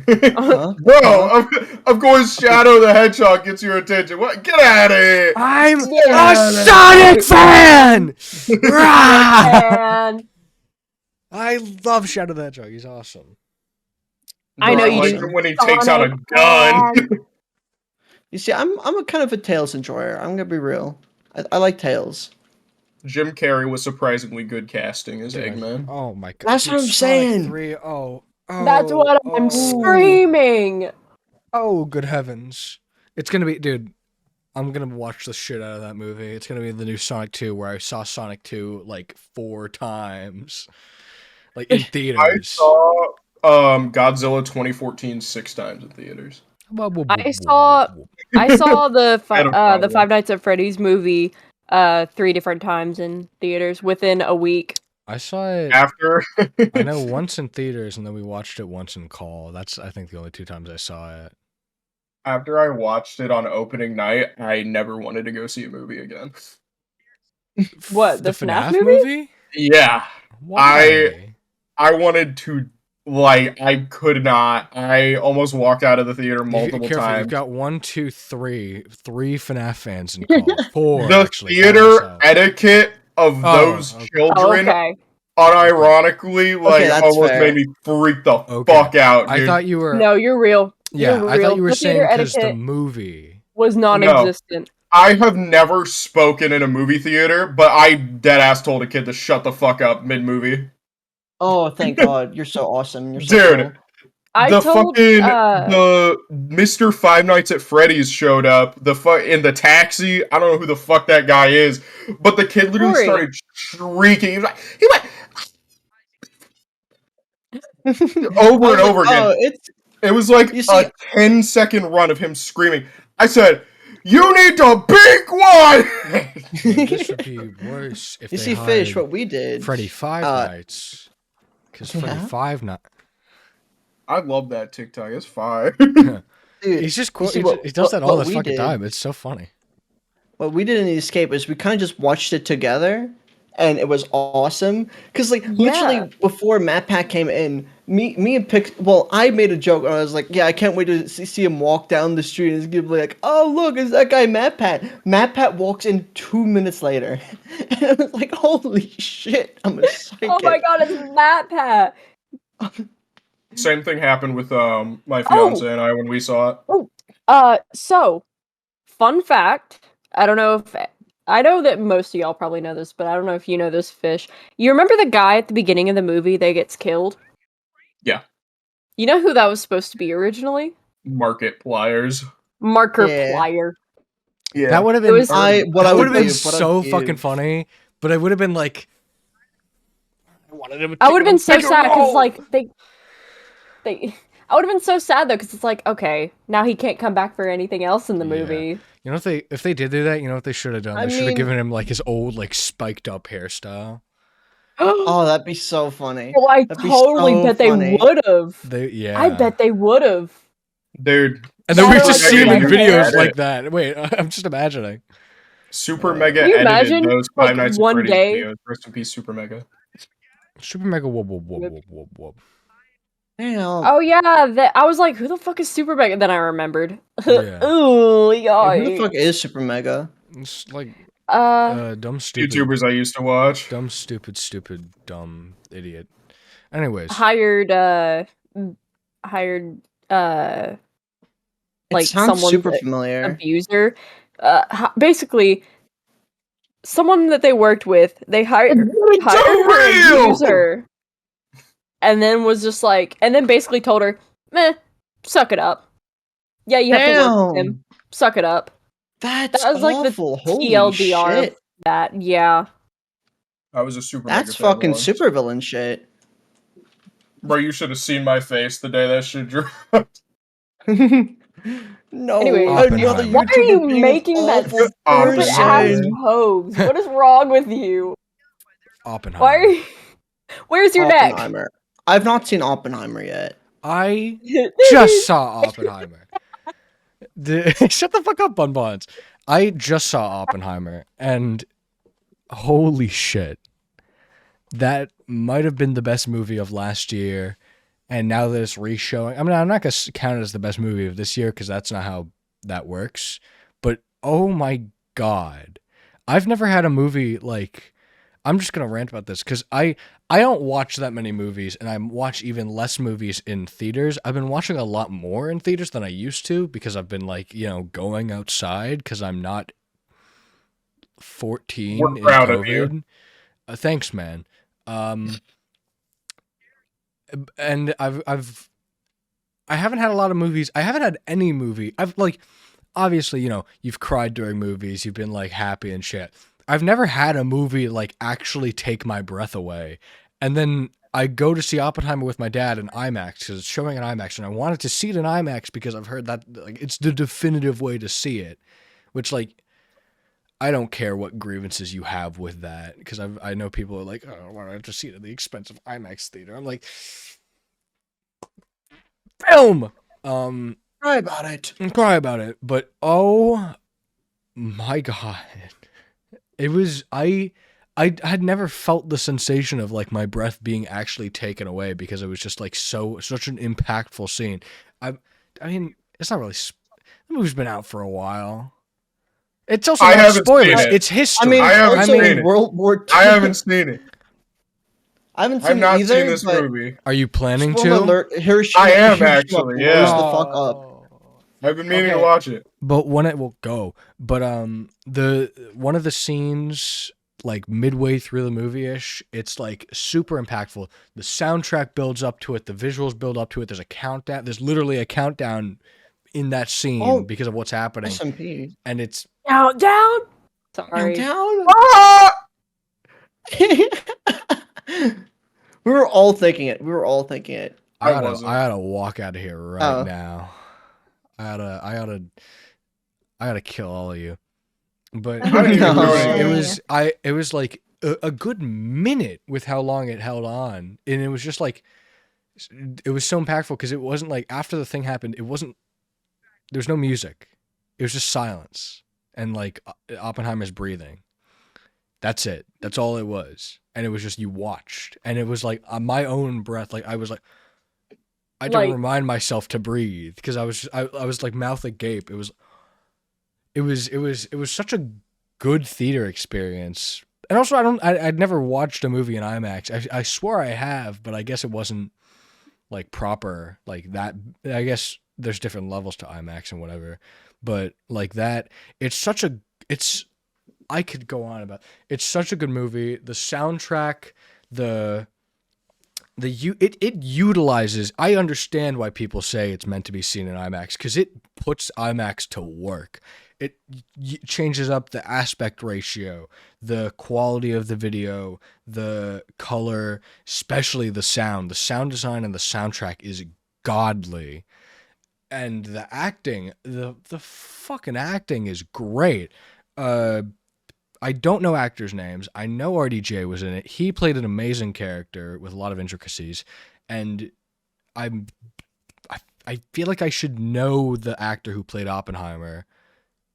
Huh? Bro, of course Shadow the Hedgehog gets your attention. What? Get out of here! I'm Yeah. a Sonic fan! Rah! And I love Shadow the Hedgehog. He's awesome. I know Bro, you like do. it when he takes out a Sonic gun. fan. You see, I'm a kind of a Tails enjoyer. I'm gonna be real. I like Tails. Jim Carrey was surprisingly good casting as Dude, Eggman. Oh my god. That's Dude, what I'm Sonic saying. 3. That's what I'm screaming. Oh, good heavens. It's gonna be, dude, I'm gonna watch the shit out of that movie. It's gonna be the new Sonic 2 where I saw Sonic 2 like 4 times. Like in I theaters. saw Godzilla 2014 6 times in theaters. I saw the Had a problem. Five Nights at Freddy's movie 3 different times in theaters within a week. I saw it. After I know once in theaters, and then we watched it once in call. That's, I think, the only 2 times I saw it. after I watched it on opening night, I never wanted to go see a movie again. What, the FNAF movie? Yeah. Why? I wanted to, like, I could not. I almost walked out of the theater multiple Careful, times. you've got 1, 2, 3 FNAF fans in call. 4 The actually. theater etiquette of Oh, those okay. children, Okay. unironically, like, that's almost fair. made me freak the Okay. fuck out, dude. I thought you were. No, you're real. Yeah, You're I real. thought you were The saying theater because the etiquette movie. was non-existent. I have never spoken in a movie theater, but I deadass told a kid to shut the fuck up mid-movie. Oh, thank God! You're so awesome. You're so Dude, cool. I the told fucking the Mr. Five Nights at Freddy's showed up. In the taxi. I don't know who the fuck that guy is, but the kid literally Corey. started shrieking. He went over I and was like, over again. oh, it's It was like You see- a 10-second run of him screaming. I said, "You need to be quiet." This would be worse if you they see, Fish. hired What we did. Freddy Five Nights. Because Freddy Yeah? Five Nights. I love that TikTok. It's fire. Dude, He's just you see he does that all what the we fucking did? time. It's so funny. What we did in the escape is we kind of just watched it together, and it was awesome. Cause like Yeah. literally before Matt Pat came in, me and Pix. Well, I made a joke and I was like, "Yeah, I can't wait to see him walk down the street." And it's gonna be like, "Oh look, it's that guy Matt Pat." Matt Pat walks in 2 minutes later, and I was like, "Holy shit, I'm a psychic." Oh my god, it's Matt Pat. Same thing happened with my fiance and I when we saw it. So, fun fact. I don't know if I know that most of y'all probably know this, but I don't know if you know this, Fish. You remember the guy at the beginning of the movie that gets killed? Yeah. You know who that was supposed to be originally? Markipliers. Markiplier. Yeah. That would have It been. was- I that would have been give, what I so would fucking give. funny. But it would have been like. I wanted him to I would have take been a so bigger sad because role. like they. I would have been so sad though because it's like okay now he can't come back for anything else in the Yeah. movie. You know if they did do that, you know what they should have done? I They should have mean- given him like his old like spiked up hairstyle. Oh, that'd be so funny. Oh, I That'd be totally so bet funny. they would have. Yeah. I bet they would have. Dude. And then we Shadow just of see him in the videos Edit. like that. Wait, I'm just imagining. Super Mega Can you edited imagine, those like, Five Nights at one Freddy's day- videos. Rest in peace, Super Mega. Super Mega whoop whoop whoop whoop whoop whoop. Damn. Oh yeah, I was like, who the fuck is Super Mega? Then I remembered. Yeah. Ooh, Who the yeah. fuck is Super Mega? It's like Uh, dumb stupid. YouTubers I used to watch. Dumb stupid dumb idiot. Anyways, hired It like sounds someone super that- familiar. abuser. Basically, someone that they worked with, they hired her to abuse her, and then was just like, and then basically told her, "Meh, suck it up. Yeah, you have to work with him. Damn. Suck it up." That's That was like the awful. Holy TLDR shit. of that. Yeah. I was a Super That's Mega fan fucking once. supervillain shit. Bro, you should have seen my face the day that shit dropped. No, Anyway, Oppenheimer. why are you making that stupid ass Oppenheimer. pose? What is wrong with you? Oppenheimer. Why are you? Where's your neck? Oppenheimer. I've not seen Oppenheimer yet. I just saw Oppenheimer. Shut the fuck up, Bonbons. I just saw Oppenheimer, and holy shit, that might have been the best movie of last year. And now that it's re-showing, I mean, I'm not gonna count it as the best movie of this year because that's not how that works. But oh my god, I've never had a movie like. I'm just gonna rant about this because I don't watch that many movies, and I watch even less movies in theaters. I've been watching a lot more in theaters than I used to because I've been like, going outside because I'm not 14 We're in proud of COVID. you. Thanks, man. And I haven't had a lot of movies. I haven't had any movie. I've like, obviously, you've cried during movies. You've been like happy and shit. I've never had a movie like actually take my breath away. And then I go to see Oppenheimer with my dad in IMAX because it's showing in IMAX, and I wanted to see it in IMAX because I've heard that like it's the definitive way to see it. Which like, I don't care what grievances you have with that because I know people are like, oh, I wanted to see it at the expense of IMAX theater. I'm like, film. Cry about it. And cry about it, but oh my god, it was I had never felt the sensation of like my breath being actually taken away because it was just like such an impactful scene. I mean, it's not really. The movie's been out for a while. It's also I not haven't spoilers. seen it. It's history. I mean, I haven't also seen it. World War II. I haven't seen it. I haven't seen I've not it either, seen this but movie. Are you planning spoiler to? alert, Hiroshima, I am Hiroshima actually, blows yeah. the fuck up. I've been meaning to Okay. watch it. But when it will go. But the one of the scenes like midway through the movie-ish, it's like super impactful. The soundtrack builds up to it, the visuals build up to it. There's a countdown. There's literally a countdown in that scene Oh, because of what's happening, SMP. and it's Countdown. Sorry. Downtown. Ah! We were all thinking it. We were all thinking it. I I gotta wasn't. walk out of here right Oh. now. I gotta kill all of you. But I didn't even know it was like a good minute with how long it held on, and it was just like it was so impactful because it wasn't like after the thing happened, there was no music, it was just silence and like Oppenheimer's breathing. That's it. That's all it was, and it was just you watched, and it was like on my own breath. Like I was like, I had to Like- remind myself to breathe because I was like mouth agape. It was such a good theater experience. And also, I'd never watched a movie in IMAX. I swore I have, but I guess it wasn't like proper like that. I guess there's different levels to IMAX and whatever, but like that, I could go on about. It's such a good movie. The soundtrack, it utilizes. I understand why people say it's meant to be seen in IMAX because it puts IMAX to work. It changes up the aspect ratio, the quality of the video, the color, especially the sound. The sound design and the soundtrack is godly. And the acting, the fucking acting is great. I don't know actors' names. I know RDJ was in it. He played an amazing character with a lot of intricacies, and I feel like I should know the actor who played Oppenheimer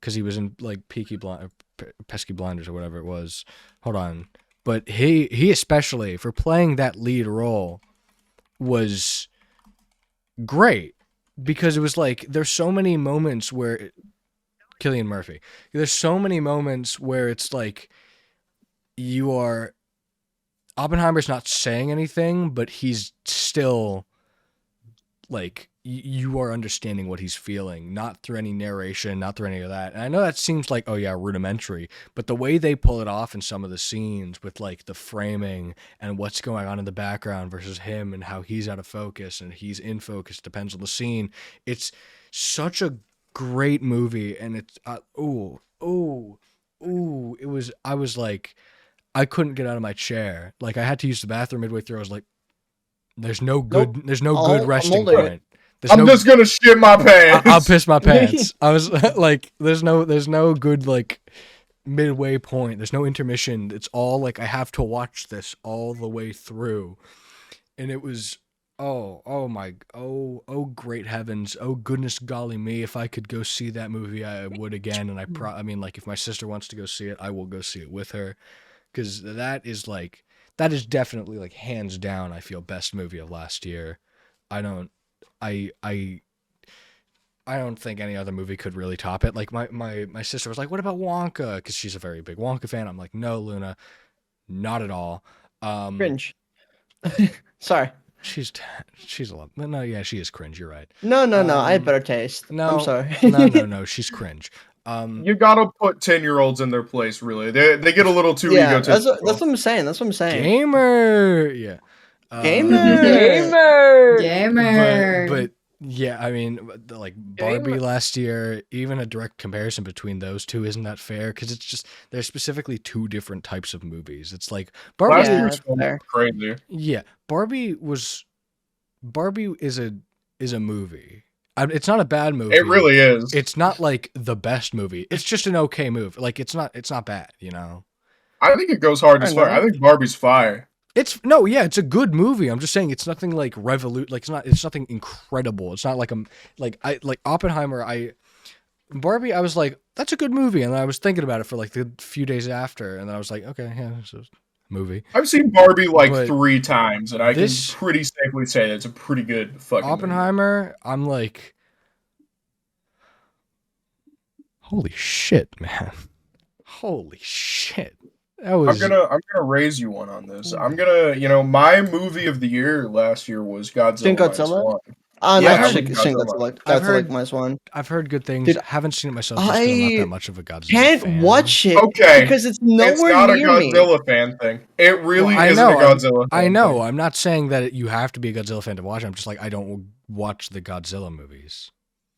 because he was in like Pesky Blinders or whatever it was. Hold on, but he especially for playing that lead role was great because it was like there's so many moments where. Cillian Murphy. There's so many moments where it's like Oppenheimer's not saying anything, but he's still like you are understanding what he's feeling, not through any narration, not through any of that. And I know that seems like, oh yeah, rudimentary, but the way they pull it off in some of the scenes with like the framing and what's going on in the background versus him and how he's out of focus and he's in focus depends on the scene. It's such a great movie, and it's it was I was like I couldn't get out of my chair. Like I had to use the bathroom midway through. I was like, there's no good I'm resting holding it. point. I'm just gonna shit my pants. I'll piss my pants. I was like, there's no good like midway point. There's no intermission. It's all like I have to watch this all the way through, and it was. Oh great heavens, oh goodness golly me, if I could go see that movie I would again, and I mean like if my sister wants to go see it I will go see it with her because that is definitely like hands down I feel best movie of last year. I don't think any other movie could really top it. Like my sister was like, what about Wonka, because she's a very big Wonka fan. I'm like, no Luna, not at all. Cringe. Sorry. She's a lot. No, yeah, she is cringe. You're right. No. I had better taste. No, I'm sorry. no. She's cringe. You gotta put 10-year-olds in their place. Really, they get a little too Yeah, egotistical. that's what I'm saying. Gamer. Yeah. Gamer. Gamer. But yeah, I mean, like Barbie last year, even a direct comparison between those two isn't that fair because it's just there's specifically two different types of movies. It's like Barbie. Last Yeah, year's that's film fair. was crazy. Yeah, Barbie is a movie. It's not a bad movie. It really is. It's not like the best movie. It's just an okay movie. Like it's not bad, you know. I think it goes hard as far. I think Barbie's fire. It's a good movie. I'm just saying it's nothing like like it's nothing incredible. It's not like Oppenheimer. Barbie, I was like, that's a good movie, and then I was thinking about it for like the few days after, and then I was like, okay, yeah, it's a movie. I've seen Barbie like But 3 times, and I can this- pretty safely say that it's a pretty good fucking Oppenheimer, I'm like, holy shit, man. Holy shit. That was movie. I'm gonna raise you one on this. I'm gonna, my movie of the year last year was Godzilla. Think Minus Godzilla? One. No, Yeah, actually, Godzilla. Shin I've Godzilla heard- -1. I've heard good things. Dude, Haven't seen it myself just 'cause I'm not I that much of a Godzilla can't fan. watch it Okay, because it's It's nowhere not a near me. Godzilla fan thing. It really Well, I isn't know, a Godzilla fan I know. thing. I'm not saying that you have to be a Godzilla fan to watch it. I'm just like I don't watch the Godzilla movies.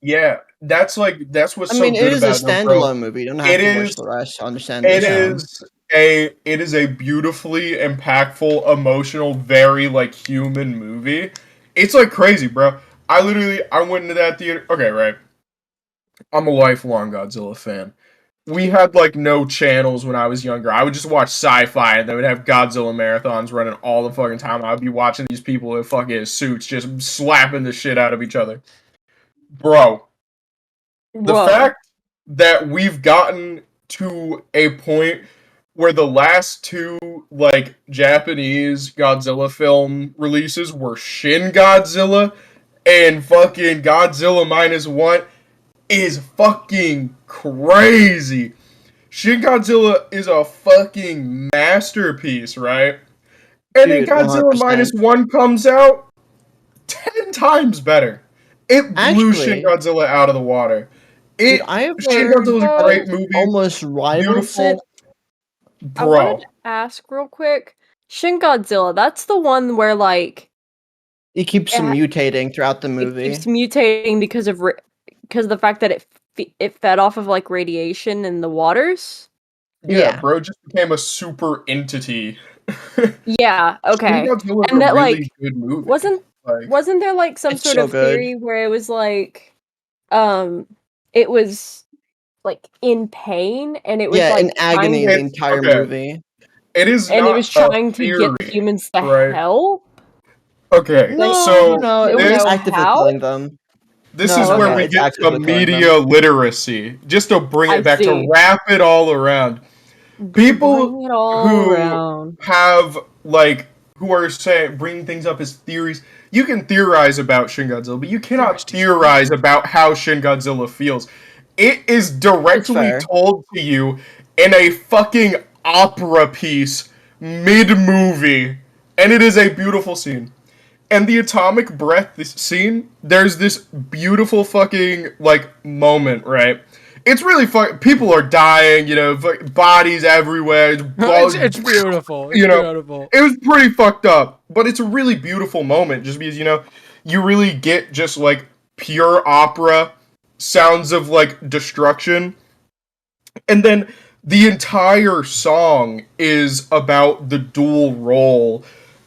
Yeah, that's what's I so mean, good it is a about it, bro. standalone movie. You don't have It to watch is the rest to understand it this. is a beautifully impactful, emotional, very like human movie. It's like crazy, bro. I went into that theater. Okay, right. I'm a lifelong Godzilla fan. We had like no channels when I was younger. I would just watch sci-fi and they would have Godzilla marathons running all the fucking time. I'd be watching these people in fucking suits just slapping the shit out of each other. Bro, the Whoa. fact that we've gotten to a point where the last two like Japanese Godzilla film releases were Shin Godzilla and fucking Godzilla -1 is fucking crazy. Shin Godzilla is a fucking masterpiece, right? And then Dude, Godzilla 100%. -1 comes out 10 times better. It blew Shin Actually, Godzilla out of the water. dude, I have Shin heard Godzilla is a great movie. almost rivals it. Beautiful. I wanted Bro. to ask real quick. Shin Godzilla, that's the one where like It keeps Yeah. mutating throughout the it movie. keeps mutating because of the fact that it fed off of like radiation in the waters. Yeah. Bro just became a super entity. Yeah. Okay. Shin Godzilla is And a that, really like, good movie. Wasn't there like some It's sort so of good. theory where it was like, it was like in pain and it was Yeah, like in agony the It's- entire okay. movie. It is and not it was a trying to theory, get humans to right? help. Okay, No, so no, it they was would just know actively how? killing them. this No, is no, where no, we it's get to actively killing them. media literacy. Just to bring I it back, to see. wrap it all around. People Bring it all who around. have like who are saying bringing things up as theories. You can theorize about Shin Godzilla, but you cannot theorize about how Shin Godzilla feels. It is directly fair. told to you in a fucking opera piece mid-movie, and it is a beautiful scene. And the atomic breath scene, there's this beautiful fucking like moment, right? It's really people are dying, bodies everywhere. It's beautiful. It's You know, beautiful. It was pretty fucked up, but it's a really beautiful moment just because you really get just like pure opera sounds of like destruction. And then the entire song is about the dual role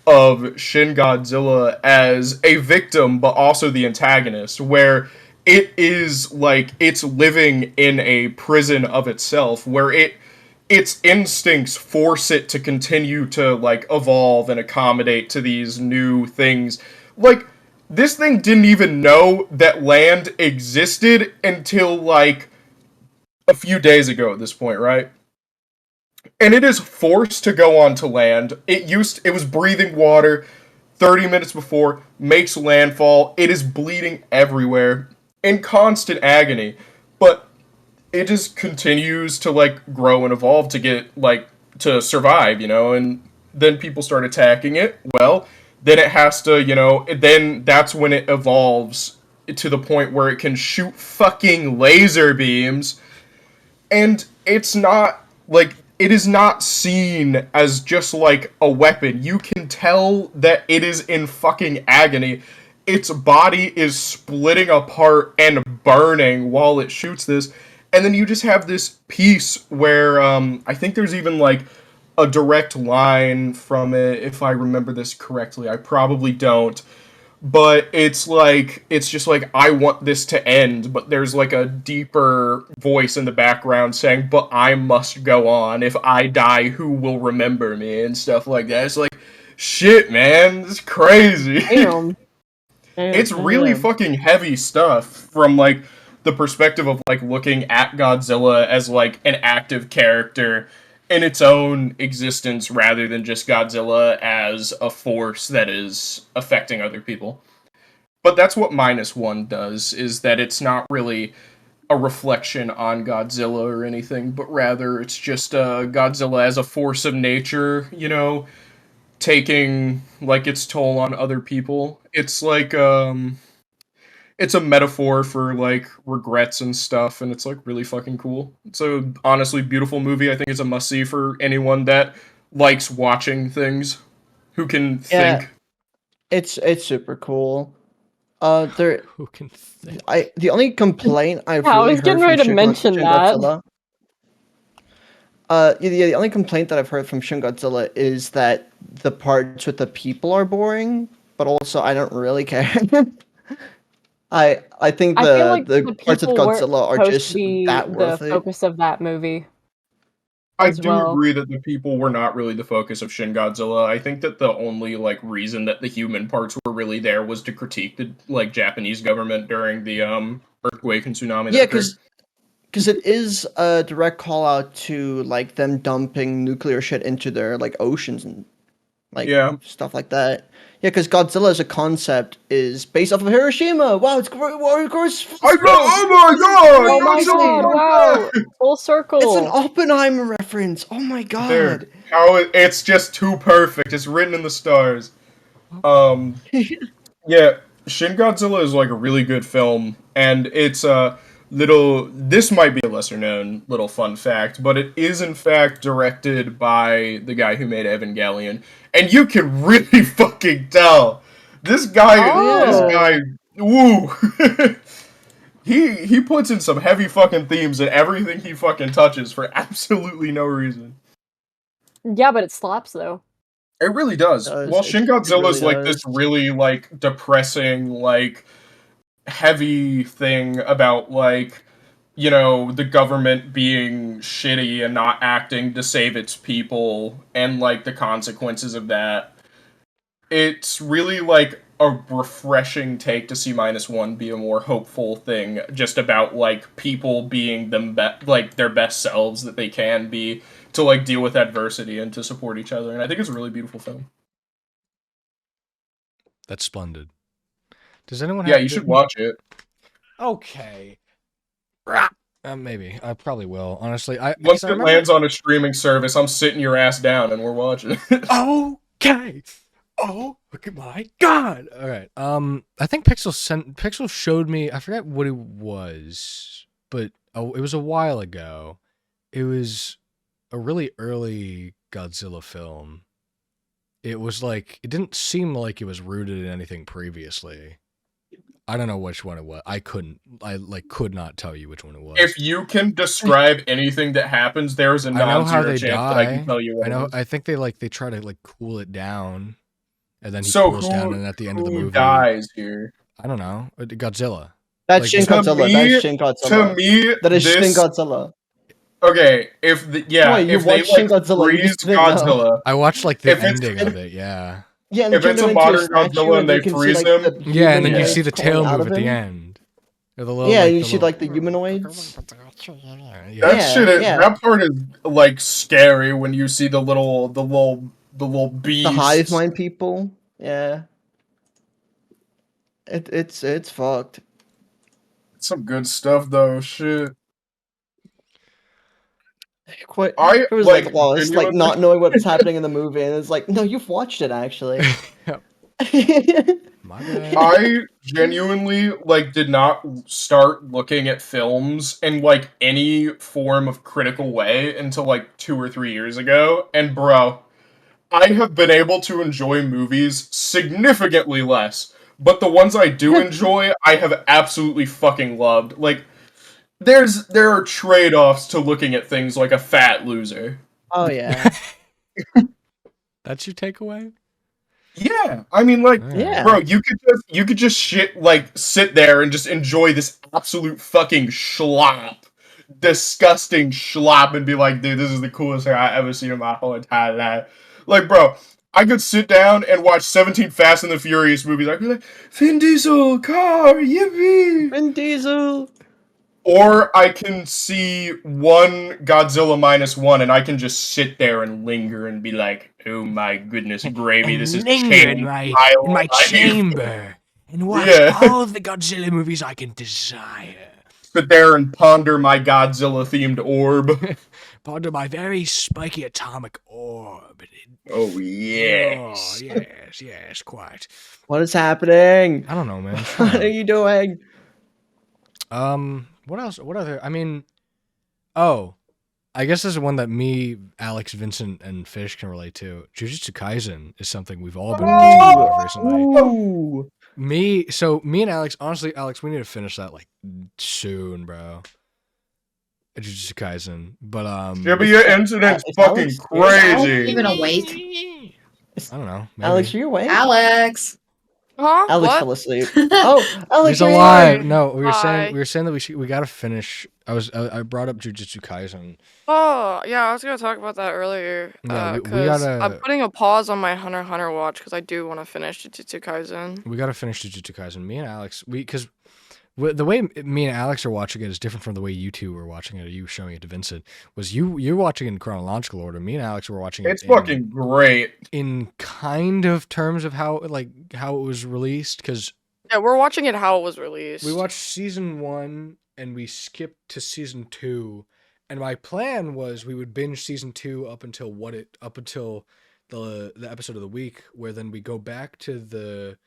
of Shin Godzilla as a victim but also the antagonist, where it is like it's living in a prison of itself where its instincts force it to continue to like evolve and accommodate to these new things. Like this thing didn't even know that land existed until like a few days ago at this point, right? And it is forced to go onto land. It was breathing water 30 minutes before, makes landfall. It is bleeding everywhere in constant agony. But it just continues to like grow and evolve to get like to survive, and then people start attacking it. Well, then it has to, then that's when it evolves to the point where it can shoot fucking laser beams. And it's not like it is not seen as just like a weapon. You can tell that it is in fucking agony. Its body is splitting apart and burning while it shoots this. And then you just have this piece where I think there's even like a direct line from it, if I remember this correctly. I probably don't. But it's just like, I want this to end, but there's like a deeper voice in the background saying, but I must go on. If I die, who will remember me? And stuff like that. It's like, shit, man, it's crazy. Damn. It's really fucking heavy stuff from like the perspective of like looking at Godzilla as like an active character in its own existence rather than just Godzilla as a force that is affecting other people. But that's what -1 does, is that it's not really a reflection on Godzilla or anything, but rather it's just Godzilla as a force of nature, taking like its toll on other people. It's like it's a metaphor for like regrets and stuff, and it's like really fucking cool. It's a honestly beautiful movie. I think it's a must see for anyone that likes watching things, who can Yeah. think. It's super cool. There Who can think? the only complaint I've Yeah, I really was getting heard ready from to mention that. Godzilla. The only complaint that I've heard from Shin Godzilla is that the parts with the people are boring, but also I don't really care. I think I feel like the the parts of people weren't Godzilla are supposed just to be that the worth it. focus of that movie I as do well. agree that the people were not really the focus of Shin Godzilla. I think that the only like reason that the human parts were really there was to critique the like Japanese government during the earthquake and tsunami. Yeah, That occurred. because it is a direct call out to like them dumping nuclear shit into their like oceans and like Yeah. stuff like that. Yeah, because Godzilla as a concept is based off of Hiroshima. Wow, it's of course. I go, oh my god! Oh my Godzilla! god, wow! Full circle. It's an Oppenheimer reference. Oh my god. Dude, it's just too perfect. It's written in the stars. Yeah, Shin Godzilla is like a really good film, and it's a little. This might be a lesser known little fun fact, but it is in fact directed by the guy who made Evangelion, and you can really fucking tell this guy. Oh. This guy, woo. He puts in some heavy fucking themes in everything he fucking touches for absolutely no reason. Yeah, but it slaps though. It really does. Does. Well, It Shin Godzilla's really like this does. really like depressing, like heavy thing about like, you know, the government being shitty and not acting to save its people and like the consequences of that. It's really like a refreshing take to see -1 be a more hopeful thing, just about like people being like their best selves that they can be to like deal with adversity and to support each other. And I think it's a really beautiful film. That's splendid. Does anyone Yeah, have you should watch it. Okay. Maybe. I probably will. Honestly, Once 'cause I it remember- lands on a streaming service, I'm sitting your ass down and we're watching it. Okay. Oh my god. All right. I think Pixel showed me. I forgot what it was, but it was a while ago. It was a really early Godzilla film. It was like it didn't seem like it was rooted in anything previously. I don't know which one it was. I could not tell you which one it was. If you can describe anything that happens, there's a I know how non-zero they chance that I die. can tell you what I know. it is. I think they try to like cool it down, and then he So cools down, and at the end of the who movie, dies here? I don't know. Godzilla. That's Like, Shin to Godzilla. me- That's Shin To Godzilla. me, That is Shin this Godzilla. okay. If the, yeah, Wait, you if they watched Shin like Godzilla, you freeze just didn't know. Godzilla, I watched like the If it's- ending of it. Yeah. Yeah, and If they it's turn a him into modern statue, Godzilla and you they can see, freeze like, him- the Yeah, and then you humanoid see the pulling tail out move of at the him. end. Or the little, Yeah, like, you the see little- like the humanoids. Yeah. Yeah, shit is yeah. that part is like scary when you see the little beast. The hive mind people. Yeah. It's fucked. Some good stuff though. Shit. Quite. I It was like like lost, like genuinely- not knowing what's happening in the movie, and it's like, no, you've watched it actually. My bad. I genuinely like did not start looking at films in like any form of critical way until like 2 or 3 years ago, and bro, I have been able to enjoy movies significantly less, but the ones I do enjoy, I have absolutely fucking loved. Like there are trade-offs to looking at things like a fat loser. Oh yeah. That's your takeaway? Yeah, I mean like Yeah. bro, you could just shit like sit there and just enjoy this absolute fucking schlop, disgusting schlop, and be like, dude, this is the coolest thing I've ever seen in my whole entire life. Like, bro, I could sit down and watch 17 Fast and the Furious movies. I'd be like, Vin Diesel, car, yippee! Vin Diesel. Or I can see one Godzilla -1 and I can just sit there and linger and be like, oh my goodness gravy, this is in my chamber and watch Yeah. all the Godzilla movies I can desire. Sit there and ponder my Godzilla themed orb. Ponder my very spiky atomic orb. Oh Oh, yes. yes, quite. What is happening? I don't know, man. What are you doing? What else? What other? I mean, oh, I guess this is one that me, Alex, Vincent, and Fish can relate to. Jujutsu Kaisen is something we've all been watching a lot of recently. Ooh. Me and Alex, honestly, Alex, we need to finish that like soon, bro. Jujutsu Kaisen, but Jimmy, your internet's Is fucking Alex- crazy. Even awake? I don't know. Maybe. Alex, are you awake? Alex. Huh? Alex What? fell asleep. Oh, Alex, He's you're alive. here. No, we were Hi. saying that we gotta finish. I brought up Jujutsu Kaisen. Oh, yeah, I was gonna talk about that earlier. Yeah, we 'Cause gotta- I'm putting a pause on my Hunter x Hunter watch because I do want to finish Jujutsu Kaisen. We gotta finish Jujutsu Kaisen. Me and Alex, because the way me and Alex are watching it is different from the way you two were watching it. Or you showing it to Vincent was you're watching it in chronological order. Me and Alex were watching it. It's fucking great. in kind of terms of how it was released, because Yeah, we're watching it how it was released. we watched season 1 and we skipped to season 2, and my plan was we would binge season 2 up until the episode of the week, where then we go back to the,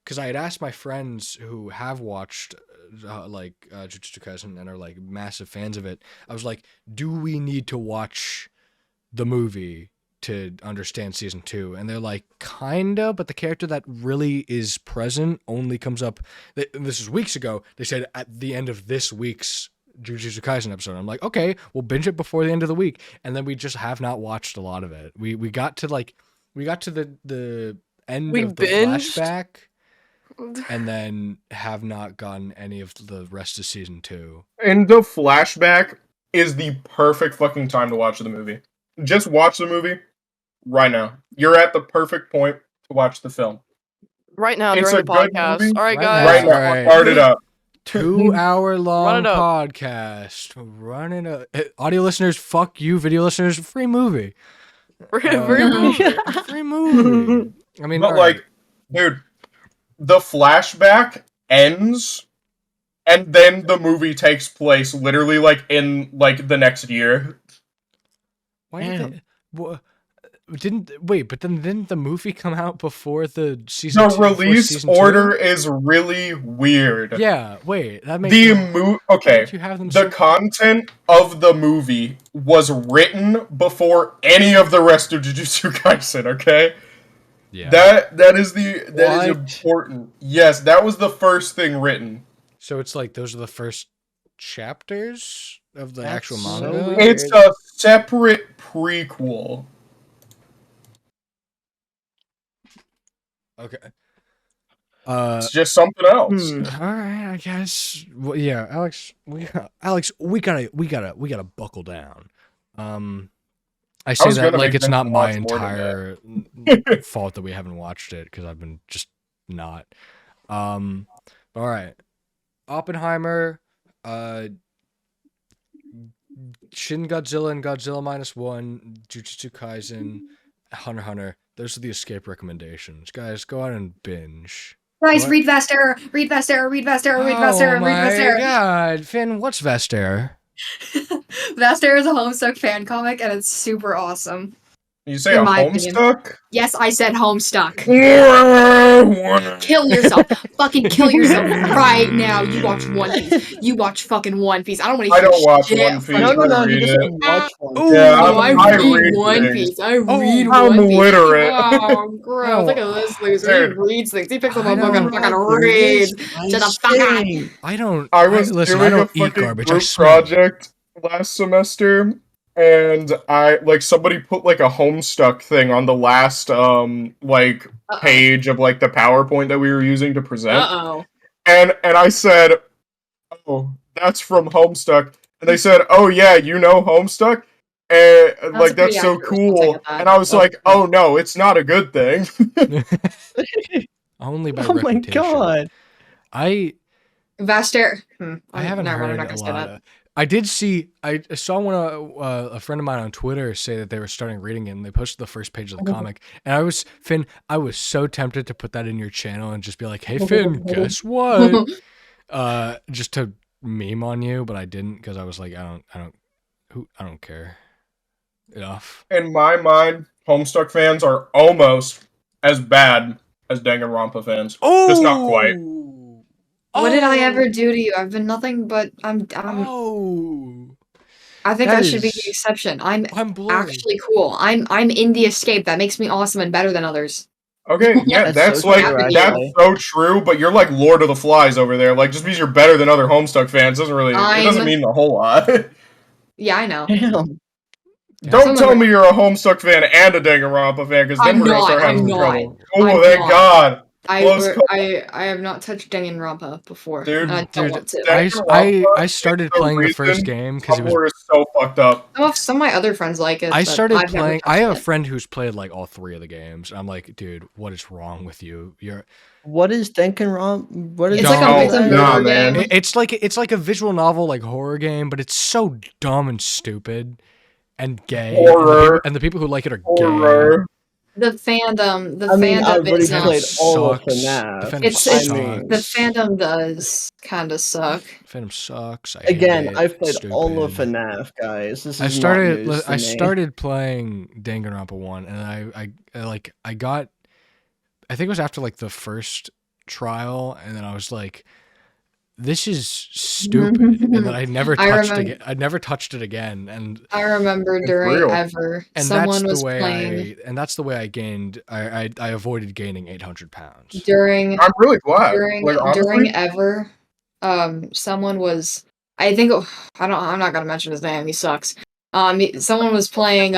because I had asked my friends who have watched Jujutsu Kaisen and are like massive fans of it. I was like, do we need to watch the movie to understand season 2? And they're like, kinda, but the character that really is present only comes up. This is weeks ago. They said at the end of this week's Jujutsu Kaisen episode. I'm like, okay, we'll binge it before the end of the week. And then we just have not watched a lot of it. We got to the end We of the binged? flashback, and then have not gotten any of the rest of season 2. And the flashback is the perfect fucking time to watch the movie. Just watch the movie right now. You're at the perfect point to watch the film. Right now It's during the a good podcast. movie. All right, Right guys. Right now, Alright. start it up. 2-hour long Run it up. podcast. Running a audio listeners, fuck you. Video listeners, free movie. Very movie. Free movie. I mean, But alright. like, dude, the flashback ends, and then the movie takes place literally like in like the next year. Why Damn. did but then didn't the movie come out before the season? The 2, before release season 2? order is really weird. Yeah, wait, that makes Okay. Don't you have them The content of the movie was written before any of the rest of Jujutsu Kaisen, okay? yeah. That is What? important. Yes, that was the first thing written. So it's like those are the first chapters of the That's actual so manga. weird. It's a separate prequel. Okay. It's just something else. Hmm. All right, I guess. Well, yeah, Alex, we gotta buckle down. I say was that gonna like make it's not Vincent my watch more than entire fault that we haven't watched it, because I've been just not. All right, Oppenheimer, Shin Godzilla and Godzilla -1, Jujutsu Kaisen, Hunter x Hunter. Those are the escape recommendations, guys. Go out and binge. Guys, What? read Vastera. Read Vastera. Read Vastera. Read Oh Vastera. Read my Vastera. god, Finn, what's Vestera? Vastera is a Homestuck fan comic, and it's super awesome. You say In a my opinion. Homestuck? Yes, I said Homestuck. Kill Kill yourself. Fucking kill yourself right now. You watch One Piece. You watch fucking One Piece. I don't want to I hear don't watch shit One from Piece. No, you. no, no. read He it. doesn't watch one. Ooh, Yeah, No, I I read read One things. Piece. I read I'm One Piece. literate. Oh, gross. Look Oh, at this loser. He dude. reads things. He picks up I a book and don't fucking reads. Shut the fuck up. I don't. I was listen. doing I don't a eat fucking garbage. I group smell it. project last semester, and somebody put like a Homestuck thing on the last page of like the PowerPoint that we were using to present, Uh-oh. and I said, "Oh, that's from Homestuck," and they said, "Oh yeah, you know Homestuck." And That's like a pretty that's so accurate response, I cool, get that. and I was like, "Oh no, it's not a good thing." Only by Oh my reputation. god. I Vastera. haven't Never mind, heard I'm not a gonna say lot. that. I did see. I saw one. A friend of mine on Twitter say that they were starting reading it, and they posted the first page of the comic. And I was so tempted to put that in your channel and just be like, "Hey Finn, guess what?" Just to meme on you, but I didn't, because I was like, I don't care. enough. In my mind, Homestuck fans are almost as bad as Danganronpa fans. Just not quite. What did I ever do to you? I've been nothing but I'm Oh, I think that I should be the is- exception. I'm I'm blown. actually cool. I'm in the escape. That makes me awesome and better than others. Okay, yeah, That's that's so like true, that's actually. so true. But you're like Lord of the Flies over there. Like just because you're better than other Homestuck fans doesn't really. It doesn't I'm- mean a whole lot. Yeah, I know. Damn. Don't Someone- tell me you're a Homestuck fan and a Danganronpa fan, because then I'm we're gonna not, start having I'm some not. trouble. Oh, I'm thank not. God, I Close call. have not touched Danganronpa before. Dude, and I don't want to. I started the playing the first reason game because it was. Tumblr is so fucked up. Some of my other friends like it. I but started I've never playing. I touched have a it. friend who's played like all 3 of the games. And I'm like, dude, what is wrong with you? You're. What is Danganronpa? What is It's like a- it's a Nah, murder man. game. It's like a visual novel, like horror game, but it's so dumb and stupid, and gay. Horror. And the people who like it are gay. Horror. The fandom. The I mean, fandom I've already is Fandom played all of sucks. FNAF. The fandom It's- I it's- mean, the fandom does kind of suck. Phantom sucks. I hate again, it. I've played It's all of stupid. FNAF, guys. This is I not started. news to I me. started playing Danganronpa 1, and I got. I think it was after like the first trial, and then I was like, "This is stupid," and then I never I touched remember- again. I never touched it again, and I remember It's during real. Ever, and someone that's was the way playing that's the way I gained. I avoided gaining 800 pounds. during I'm really glad. during Like honestly, during Ever. Someone was. I think I'm not gonna mention his name. He sucks. Someone was playing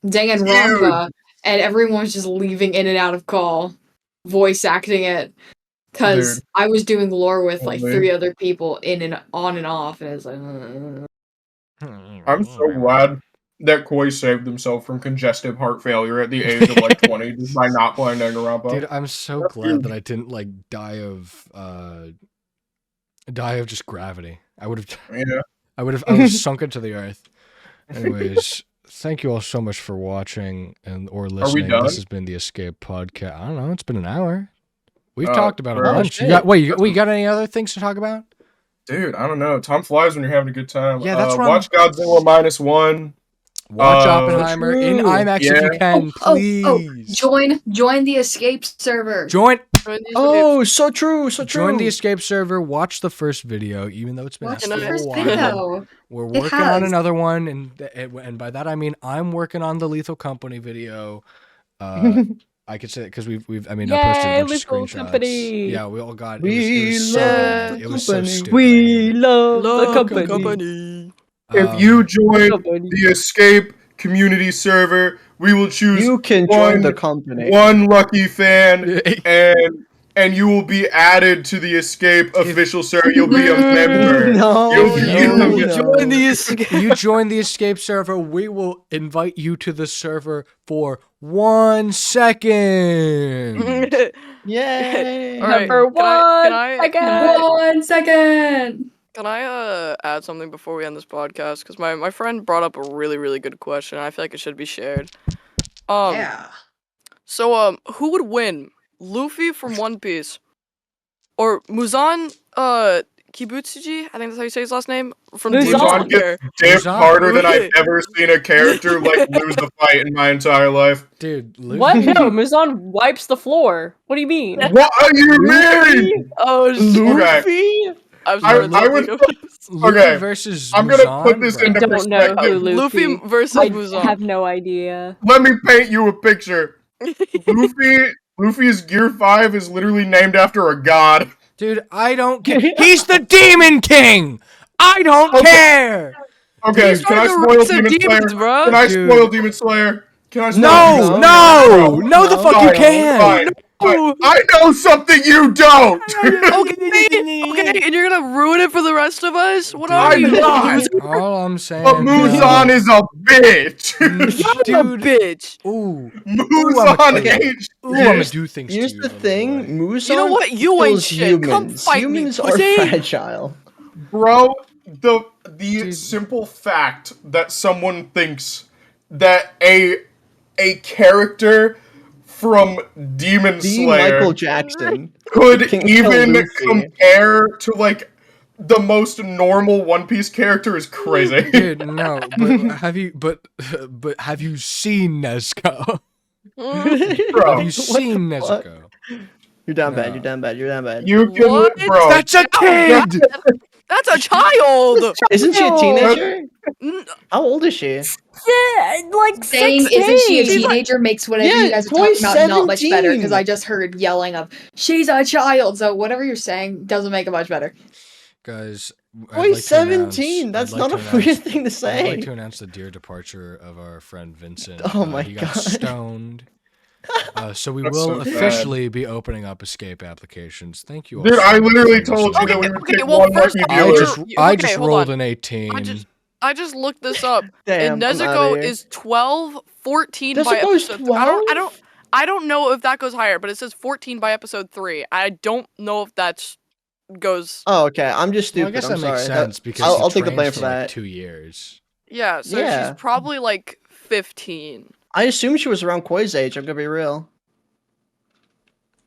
Danganronpa, and everyone was just leaving in and out of call, voice acting it. Because Dude. I was doing lore with like Oh, man. 3 other people in and on and off, and it was like. I'm so glad that Koi saved himself from congestive heart failure at the age of like 20 just by not playing Danganronpa. Dude, I'm so That's glad huge. that I didn't like die of just gravity. I would have. Yeah. I would have sunk into the earth. Anyways, thank you all so much for watching or listening. done? This has been the Escape Podcast. I don't know. It's been an hour. We've Oh, talked about a oh, bunch. You shit. got we got any other things to talk about? Dude, I don't know. Time flies when you're having a good time. Yeah, that's what watch Godzilla -1. Watch Oppenheimer in true. IMAX if you Yeah. can, Oh, please. Join the escape server. Join Oh, so true, so true. join the Escape server. Watch the first video, even though it's been Watch out the for a first while. video. We're It working on has. another one, and by that I mean I'm working on the Lethal Company video. I could say it because we've I mean I posted a Yay, bunch of Lethal screenshots. Company. Yeah, we all got. We it was so love good. the It was so company. stupid. We love the company. If you join Company. the Escape community server, we will choose You can join one- the company. one lucky fan, and you will be added to the Escape official server. You'll be a member. No, You Join the escape. you join the Escape server, we will invite you to the server for 1 second. Yay! All right, Number can I- second. 1 second. Can I add something before we end this podcast? Because my friend brought up a really, really good question. And I feel like it should be shared. Yeah. So who would win? Luffy from One Piece or Muzan Kibutsuji? I think that's how you say his last name. From Muzan. Demon Muzan Slayer. Dipped Muzan. harder than I've ever seen a character like lose the fight in my entire life. Dude, Luffy. What? No, Muzan wipes the floor. What do you mean? What are you mean? Oh, Okay. I'm sorry. I would- Luffy Okay, versus I'm gonna Muzan, put this bro. into I don't know who perspective. Luffy. versus I Muzan. have no idea. Let me paint you a picture. Luffy's Gear 5 is literally named after a god. Dude, I don't care. He's the Demon King. I don't Okay. care. Okay, He's can I starting to spoil raise their Demon demons, Slayer? bro. Can I Dude. spoil Demon Slayer? Can I spoil No, Demon no, Slayer? no, the fuck you Fine, can't. fine, fine. I know something you don't. Okay, and you're gonna ruin it for the rest of us? What are I'm you? not. loser? All I'm saying, But Muzan is a bitch. You're a dude. bitch. Ooh, Muzan okay. hates ooh, I'm gonna shit. do things Here's to you. the little thing, boy. Muzan You know what? You ain't kills shit. Come humans. fight me, Humans are pussy. fragile. Bro, the Dude. simple fact that someone thinks that a character from Demon The Slayer Michael Jackson. could can kill even Luffy. compare to like the most normal One Piece character is crazy. Dude, no, but have you seen Nezuko? Bro, Have you seen the fuck? Nezuko? You're down bad. No. You're down bad. You're down bad. you can, What? bro. That's a kid. That's a child. Isn't she a teenager? N- How old is she? Yeah, like Saying 16. isn't she a She's like- teenager makes whatever Yeah, you guys are Toy's talking about not much better, 17. because I just heard yelling of she's a child, so whatever you're saying doesn't make it much better. Guys, I'd Boy, like to 17. announce- That's I'd like not to a weird announce- thing to I'd say. like to announce the dear departure of our friend Vincent. Oh my he got God. stoned. So we That's will so sad. officially be opening up escape applications. Thank you all. Dude, so I much literally for your told you support. that we Okay, would okay, take well, one first lucky off, I viewer. just okay, I just hold rolled on. an 18. I just looked this up. Damn, And I'm outta Nezuko here. is 12, 14 Nezuko's by episode. twelve? I don't know if that goes higher, but it says 14 by episode 3. I don't know if that's goes. Oh, okay. I'm just Well, I stupid. guess I'm that makes sorry. sense because I'll he take the blame trains for for like that. 2 years. Yeah, so Yeah. she's probably like 15. I assumed she was around Koi's age. I'm gonna be real.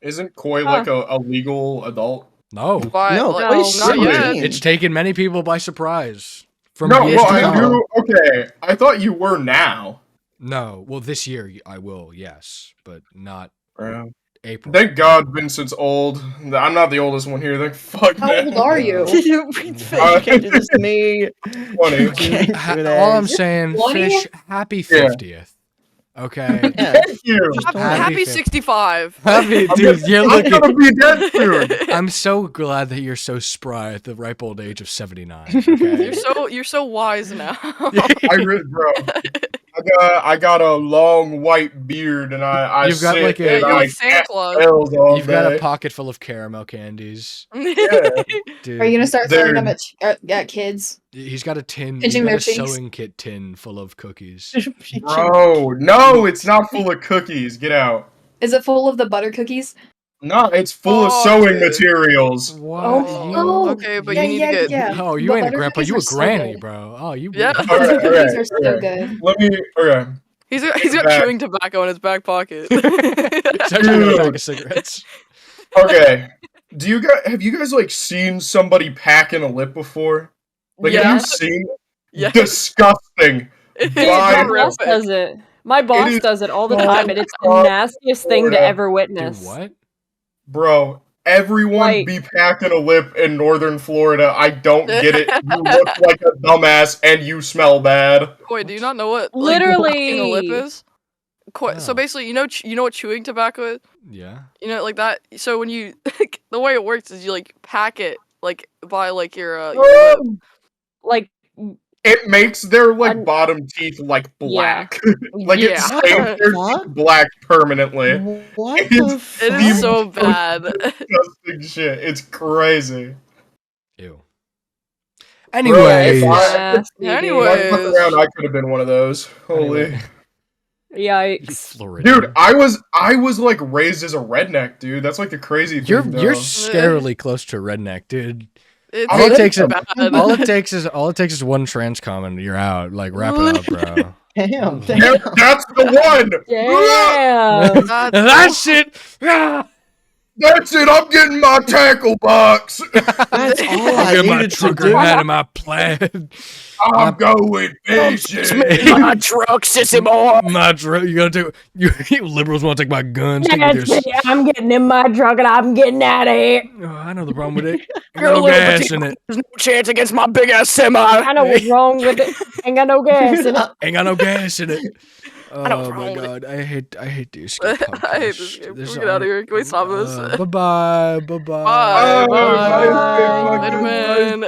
Isn't Koi like a legal adult? No, But No, like, Koi's not yet. 17. it's taken many people by surprise. From No, years well, to I come. knew. Okay, I thought you were now. No, well, this year I will, yes, but not Bro. April. Thank God Vincent's old. I'm not the oldest one here. Thank fuck. How man. old are you? You can't do this to me. 20. You can't Ha- do all I'm that. saying, 20? Fish, happy Yeah. 50th. Okay. Yeah. Thank you. Just Happy, Happy happy fif- 65. Happy, dude, you're I'm looking. gonna be dead soon. I'm so glad that you're so spry at the ripe old age of 79. You're Okay. you're so wise now. Bro. I got a long white beard and I You've got sit like a- Yeah, and you're I like Santa cast Claus. spells all You've got a day. pocket full of caramel candies. Yeah. Dude, Are you gonna start selling Dude. them at kids? he's got a tin. He's Pinching got their a cheeks? sewing kit tin full of cookies. Bro, no, it's not full of cookies. Get out. Is it full of the butter cookies? No, it's full of Oh, sewing dude. materials. What? Oh, okay, but yeah, you need yeah, to get. yeah. Oh, you But ain't a butter grandpa. cookies You are a so granny, good. bro. Oh, you. Yeah. All Butter right, cookies okay, are so okay. good. Let me. Okay. He's got Back. chewing tobacco in his back pocket. It's actually a pack Dude. of cigarettes. Okay. Have you guys like seen somebody packing a lip before? Like Yeah. have you seen? Yeah. Disgusting. It's Dude, Why? my boss horrific. does it. My boss is does it all the so time, and it's the hard nastiest thing to Florida. ever Dude, witness. what? Bro, everyone Like- be packing a lip in northern Florida. I don't get it. You look like a dumbass and you smell bad. Wait, do you not know what Literally. packing a lip is? So No. basically, you know what chewing tobacco is? Yeah. You know, like that. So when you the way it works is you like pack it like by like your lip. Like, It makes their like I'm- bottom teeth like black. like Yeah. it stains their What? teeth black permanently. What It is- the fuck? It is so You- bad. Disgusting shit. It's crazy. Ew. Bro, Anyways. if I- nasty, dude. Anyway. If I look around, I could have been one of those. Holy. Anyway. You Yikes. Florida. Dude, I was like raised as a redneck, dude. That's like the crazy thing. You're though. scarily close to redneck, dude. It's All it takes is- bad. All it takes is one trans comment. You're out. Like wrap it up, bro. Damn, Yeah, damn. that's the one. Damn. That's That's it. Ah! That's it. I'm getting my tackle box. That's all I'll I get my needed to trucker do. hat and my plaid. I'm going fishing. My truck, sissy boy. My truck. You gotta take. You liberals want to take my guns. Take That's this. it. I'm getting in my truck and I'm getting out of here. Oh, I know the problem with it. You're a No little gas petite. in it. There's no chance against my big ass semi. I know what's wrong with it. Ain't got no gas in it. Ain't got no gas in it. know Oh what's my wrong with god, I hate these. I hate this game. Can we get out of here? Can we stop this? Bye bye. Bye bye. Bye. Bye. Later, man.